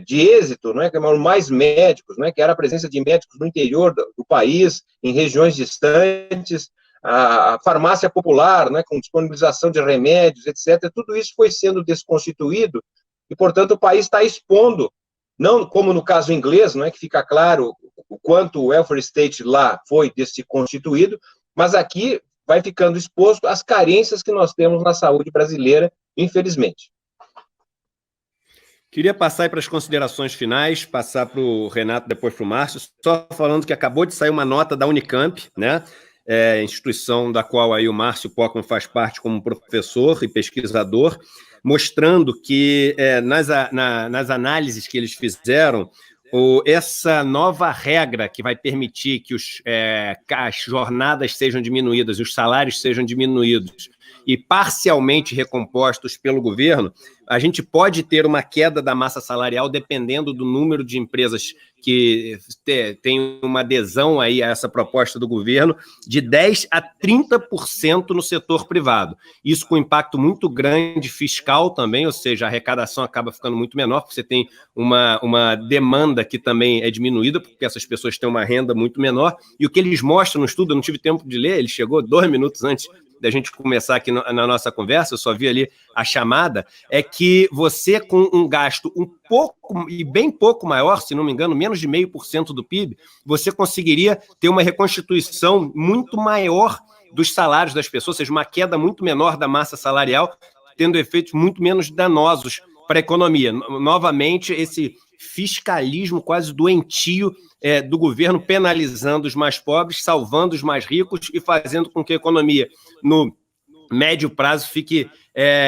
de êxito, né, que eram mais médicos, né, que era a presença de médicos no interior do país, em regiões distantes, a farmácia popular, né, com disponibilização de remédios, etc., tudo isso foi sendo desconstituído e, portanto, o país está expondo, não como no caso inglês, não é que fica claro o quanto o welfare state lá foi desconstituído, mas aqui vai ficando exposto às carências que nós temos na saúde brasileira, infelizmente. Queria passar aí para as considerações finais, passar para o Renato, depois para o Márcio, só falando que acabou de sair uma nota da Unicamp, né? Instituição da qual aí o Márcio Pocman faz parte como professor e pesquisador, mostrando que nas análises que eles fizeram, essa nova regra que vai permitir que as jornadas sejam diminuídas, os salários sejam diminuídos e parcialmente recompostos pelo governo, a gente pode ter uma queda da massa salarial dependendo do número de empresas que tem uma adesão aí a essa proposta do governo de 10% a 30% no setor privado. Isso com impacto muito grande fiscal também, ou seja, a arrecadação acaba ficando muito menor, porque você tem uma demanda que também é diminuída, porque essas pessoas têm uma renda muito menor. E o que eles mostram no estudo, eu não tive tempo de ler, ele chegou 2 minutos antes da gente começar aqui na nossa conversa, eu só vi ali a chamada, é que você com um gasto um pouco, e bem pouco maior, se não me engano, menos de 0,5% do PIB, você conseguiria ter uma reconstituição muito maior dos salários das pessoas, ou seja, uma queda muito menor da massa salarial, tendo efeitos muito menos danosos para a economia. Novamente, esse fiscalismo quase doentio do governo penalizando os mais pobres, salvando os mais ricos e fazendo com que a economia, no médio prazo, fique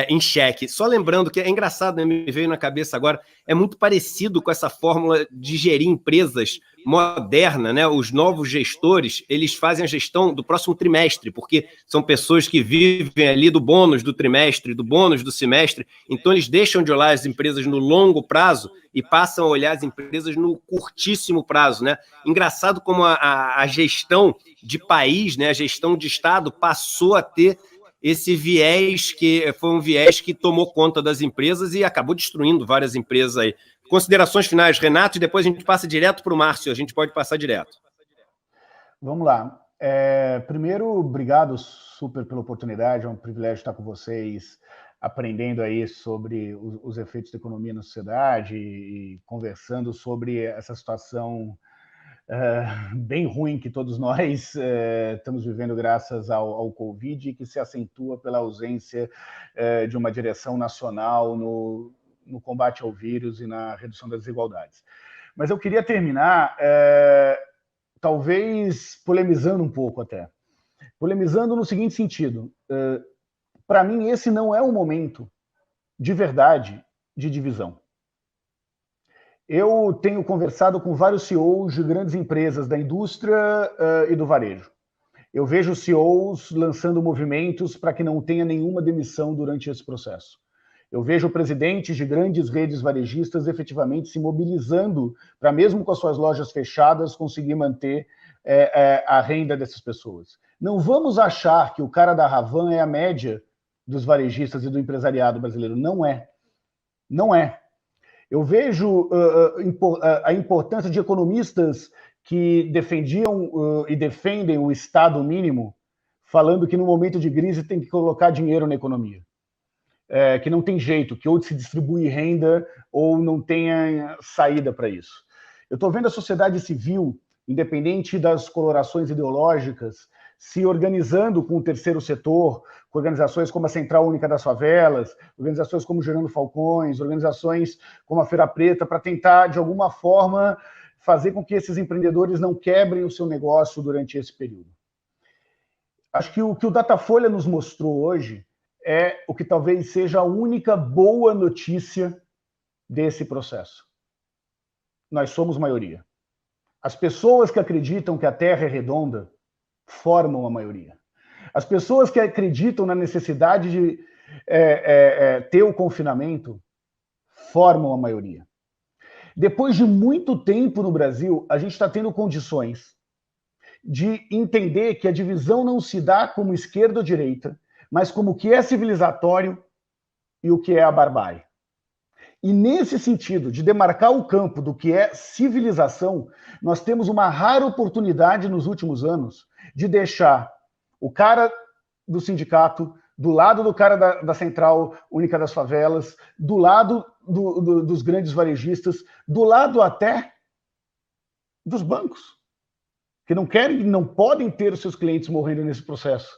em xeque. Só lembrando que é engraçado, né, me veio na cabeça agora, é muito parecido com essa fórmula de gerir empresas moderna, né? Os novos gestores, eles fazem a gestão do próximo trimestre, porque são pessoas que vivem ali do bônus do trimestre, do bônus do semestre, então eles deixam de olhar as empresas no longo prazo e passam a olhar as empresas no curtíssimo prazo, né? Engraçado como a gestão de país, né, a gestão de Estado passou a ter esse viés, que foi um viés que tomou conta das empresas e acabou destruindo várias empresas aí. Considerações finais, Renato, e depois a gente passa direto para o Márcio, a gente pode passar direto. Vamos lá. Primeiro, obrigado super pela oportunidade, é um privilégio estar com vocês, aprendendo aí sobre os efeitos da economia na sociedade e conversando sobre essa situação bem ruim que todos nós estamos vivendo graças ao Covid, que se acentua pela ausência de uma direção nacional no combate ao vírus e na redução das desigualdades. Mas eu queria terminar, talvez polemizando um pouco até. Polemizando no seguinte sentido, para mim esse não é um momento de verdade de divisão. Eu tenho conversado com vários CEOs de grandes empresas da indústria e do varejo. Eu vejo CEOs lançando movimentos para que não tenha nenhuma demissão durante esse processo. Eu vejo presidentes de grandes redes varejistas efetivamente se mobilizando para, mesmo com as suas lojas fechadas, conseguir manter a renda dessas pessoas. Não vamos achar que o cara da Havan é a média dos varejistas e do empresariado brasileiro. Não é. Não é. Eu vejo a importância de economistas que defendiam e defendem o Estado mínimo, falando que no momento de crise tem que colocar dinheiro na economia. Que não tem jeito, que ou se distribui renda ou não tenha saída para isso. Eu estou vendo a sociedade civil, independente das colorações ideológicas, se organizando com o terceiro setor, com organizações como a Central Única das Favelas, organizações como Gerando Falcões, organizações como a Feira Preta, para tentar, de alguma forma, fazer com que esses empreendedores não quebrem o seu negócio durante esse período. Acho que o que o Datafolha nos mostrou hoje é o que talvez seja a única boa notícia desse processo. Nós somos maioria. As pessoas que acreditam que a Terra é redonda formam a maioria. As pessoas que acreditam na necessidade ter o confinamento formam a maioria. Depois de muito tempo no Brasil, a gente está tendo condições de entender que a divisão não se dá como esquerda ou direita, mas como o que é civilizatório e o que é a barbárie. E nesse sentido, de demarcar o campo do que é civilização, nós temos uma rara oportunidade nos últimos anos de deixar o cara do sindicato do lado do cara da Central Única das Favelas, do lado dos grandes varejistas, do lado até dos bancos, que não querem, não podem ter os seus clientes morrendo nesse processo.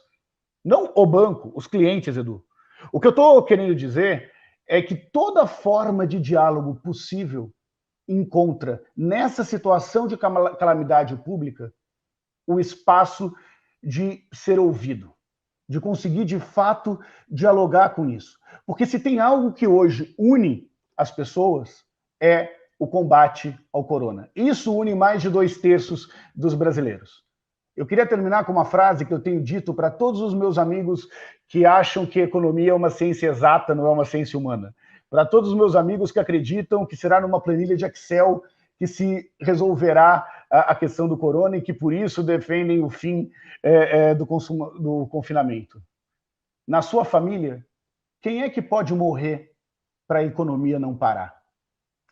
Não o banco, os clientes, Edu. O que eu estou querendo dizer é que toda forma de diálogo possível encontra, nessa situação de calamidade pública, o espaço de ser ouvido, de conseguir, de fato, dialogar com isso. Porque se tem algo que hoje une as pessoas, é o combate ao corona. Isso une mais de 2/3 dos brasileiros. Eu queria terminar com uma frase que eu tenho dito para todos os meus amigos que acham que economia é uma ciência exata, não é uma ciência humana. Para todos os meus amigos que acreditam que será numa planilha de Excel que se resolverá a questão do corona e que, por isso, defendem o fim do confinamento. Na sua família, quem é que pode morrer para a economia não parar?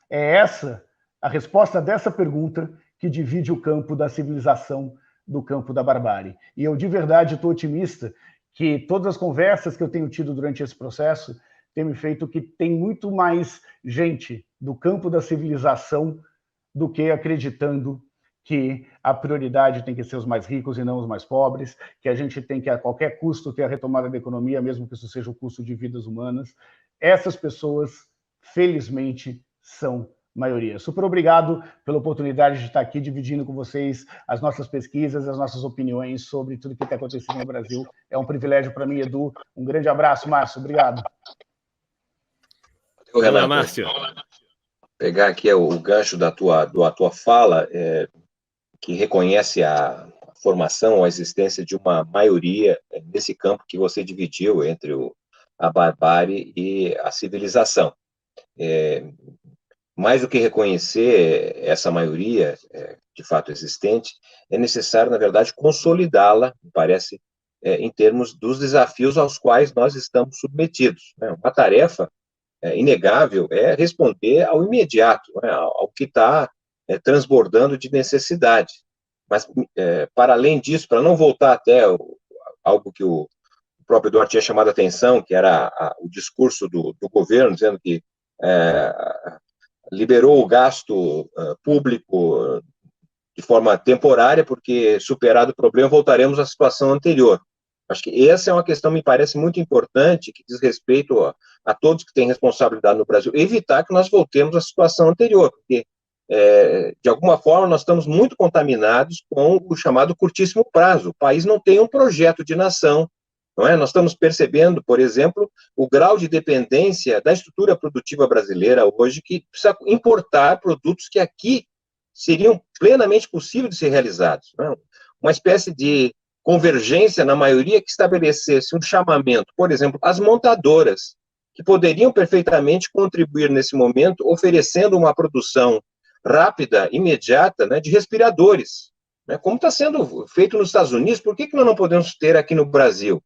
É essa a resposta dessa pergunta que divide o campo da civilização do campo da barbárie. E eu, de verdade, estou otimista que todas as conversas que eu tenho tido durante esse processo têm me feito que tem muito mais gente do campo da civilização do que acreditando que a prioridade tem que ser os mais ricos e não os mais pobres, que a gente tem que, a qualquer custo, ter a retomada da economia, mesmo que isso seja o custo de vidas humanas. Essas pessoas, felizmente, são maioria. Super obrigado pela oportunidade de estar aqui dividindo com vocês as nossas pesquisas, as nossas opiniões sobre tudo que está acontecendo no Brasil. É um privilégio para mim, Edu. Um grande abraço, Márcio. Obrigado. Renato, Márcio. Pegar aqui o gancho da tua fala, que reconhece a formação, a existência de uma maioria nesse campo que você dividiu entre a barbárie e a civilização. Mais do que reconhecer essa maioria, de fato existente, é necessário, na verdade, consolidá-la, me parece, em termos dos desafios aos quais nós estamos submetidos. Uma tarefa inegável é responder ao imediato, ao que está transbordando de necessidade. Mas, para além disso, para não voltar até algo que o próprio Eduardo tinha chamado a atenção, que era o discurso do governo, dizendo que liberou o gasto público de forma temporária, porque, superado o problema, voltaremos à situação anterior. Acho que essa é uma questão, me parece, muito importante, que diz respeito a todos que têm responsabilidade no Brasil, evitar que nós voltemos à situação anterior, porque, de alguma forma, nós estamos muito contaminados com o chamado curtíssimo prazo. O país não tem um projeto de nação, não é? Nós estamos percebendo, por exemplo, o grau de dependência da estrutura produtiva brasileira hoje, que precisa importar produtos que aqui seriam plenamente possíveis de ser realizados. Não é? Uma espécie de convergência na maioria que estabelecesse um chamamento, por exemplo, às montadoras, que poderiam perfeitamente contribuir nesse momento, oferecendo uma produção rápida, imediata, né, de respiradores. Como está sendo feito nos Estados Unidos, por que nós não podemos ter aqui no Brasil?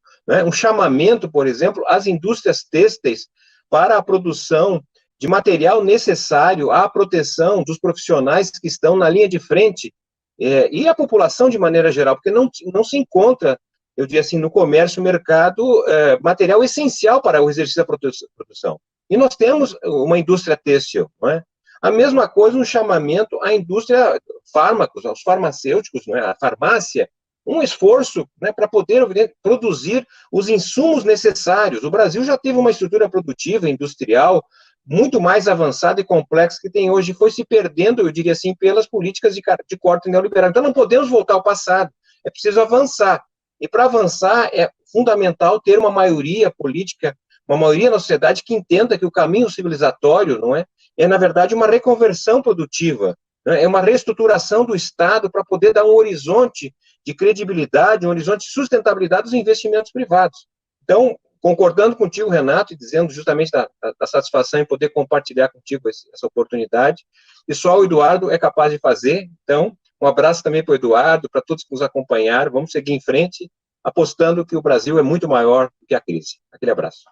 Um chamamento, por exemplo, às indústrias têxteis para a produção de material necessário à proteção dos profissionais que estão na linha de frente, e a população de maneira geral, porque não se encontra, eu diria assim, no comércio, mercado, material essencial para o exercício da produção. E nós temos uma indústria têxtil, não é? A mesma coisa, um chamamento à indústria fármacos, aos farmacêuticos, não é? A farmácia, um esforço, né, para poder produzir os insumos necessários. O Brasil já teve uma estrutura produtiva, industrial, muito mais avançada e complexa que tem hoje, foi se perdendo, eu diria assim, pelas políticas de corte neoliberal. Então, não podemos voltar ao passado, é preciso avançar. E para avançar, é fundamental ter uma maioria política, uma maioria na sociedade que entenda que o caminho civilizatório, não é? É, na verdade, uma reconversão produtiva, né? É uma reestruturação do Estado para poder dar um horizonte de credibilidade, um horizonte de sustentabilidade dos investimentos privados. Então, concordando contigo, Renato, e dizendo justamente da satisfação em poder compartilhar contigo essa oportunidade, e só o Eduardo é capaz de fazer. Então, um abraço também para o Eduardo, para todos que nos acompanharam. Vamos seguir em frente, apostando que o Brasil é muito maior do que a crise. Aquele abraço.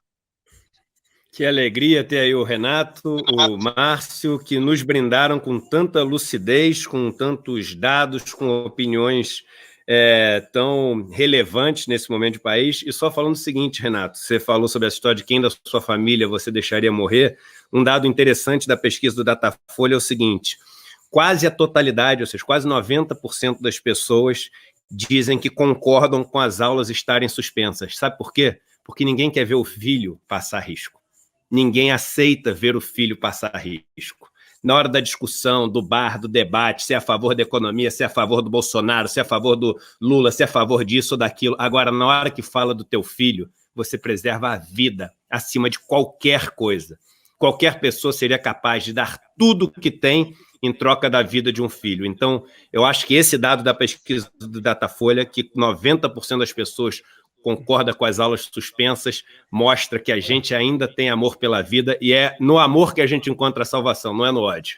Que alegria ter aí o Renato, o Márcio, que nos brindaram com tanta lucidez, com tantos dados, com opiniões tão relevantes nesse momento de país. E só falando o seguinte, Renato, você falou sobre a história de quem da sua família você deixaria morrer. Um dado interessante da pesquisa do Datafolha é o seguinte: quase a totalidade, ou seja, quase 90% das pessoas dizem que concordam com as aulas estarem suspensas. Sabe por quê? Porque ninguém quer ver o filho passar risco. Ninguém aceita ver o filho passar risco. Na hora da discussão, do bar, do debate, se é a favor da economia, se é a favor do Bolsonaro, se é a favor do Lula, se é a favor disso ou daquilo. Agora, na hora que fala do teu filho, você preserva a vida acima de qualquer coisa. Qualquer pessoa seria capaz de dar tudo que tem em troca da vida de um filho. Então, eu acho que esse dado da pesquisa do Datafolha, que 90% das pessoas concorda com as aulas suspensas, mostra que a gente ainda tem amor pela vida, e é no amor que a gente encontra a salvação, não é no ódio.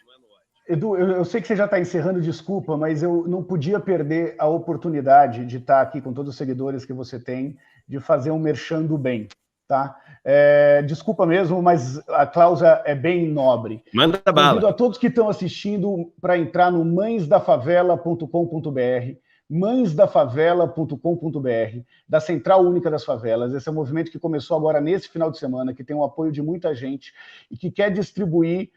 Edu, eu sei que você já está encerrando, desculpa, mas eu não podia perder a oportunidade de estar aqui com todos os seguidores que você tem, de fazer um merchan do bem, tá? Desculpa mesmo, mas a cláusula é bem nobre. Manda bala. Convido a todos que estão assistindo para entrar no mãesdafavela.com.br, mãesdafavela.com.br, da Central Única das Favelas. Esse é um movimento que começou agora nesse final de semana, que tem o apoio de muita gente e que quer distribuir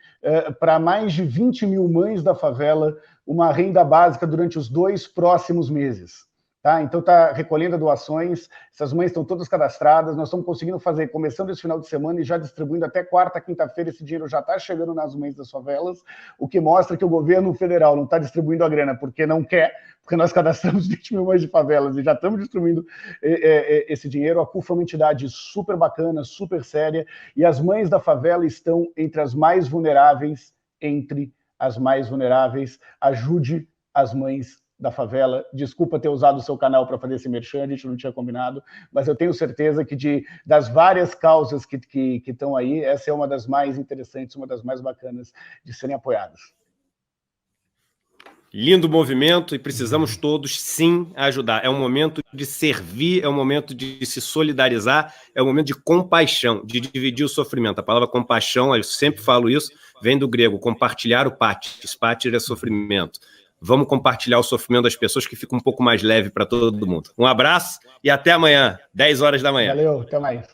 para mais de 20 mil mães da favela uma renda básica durante os 2 próximos meses. Tá? Então está recolhendo doações, essas mães estão todas cadastradas, nós estamos conseguindo fazer, começando esse final de semana e já distribuindo até quarta, quinta-feira, esse dinheiro já está chegando nas mães das favelas, o que mostra que o governo federal não está distribuindo a grana porque não quer, porque nós cadastramos 20 mil mães de favelas e já estamos distribuindo esse dinheiro. A CUF é uma entidade super bacana, super séria, e as mães da favela estão entre as mais vulneráveis, ajude as mães da favela. Desculpa ter usado o seu canal para fazer esse merchan, a gente não tinha combinado, mas eu tenho certeza que das várias causas que estão aí, essa é uma das mais interessantes, uma das mais bacanas de serem apoiadas. Lindo movimento, e precisamos todos, sim, ajudar. É um momento de servir, é um momento de se solidarizar, é um momento de compaixão, de dividir o sofrimento. A palavra compaixão, eu sempre falo isso, vem do grego, compartilhar o patis. Patis é sofrimento. Vamos compartilhar o sofrimento das pessoas, que fica um pouco mais leve para todo mundo. Um abraço e até amanhã, 10 horas da manhã. Valeu, até mais.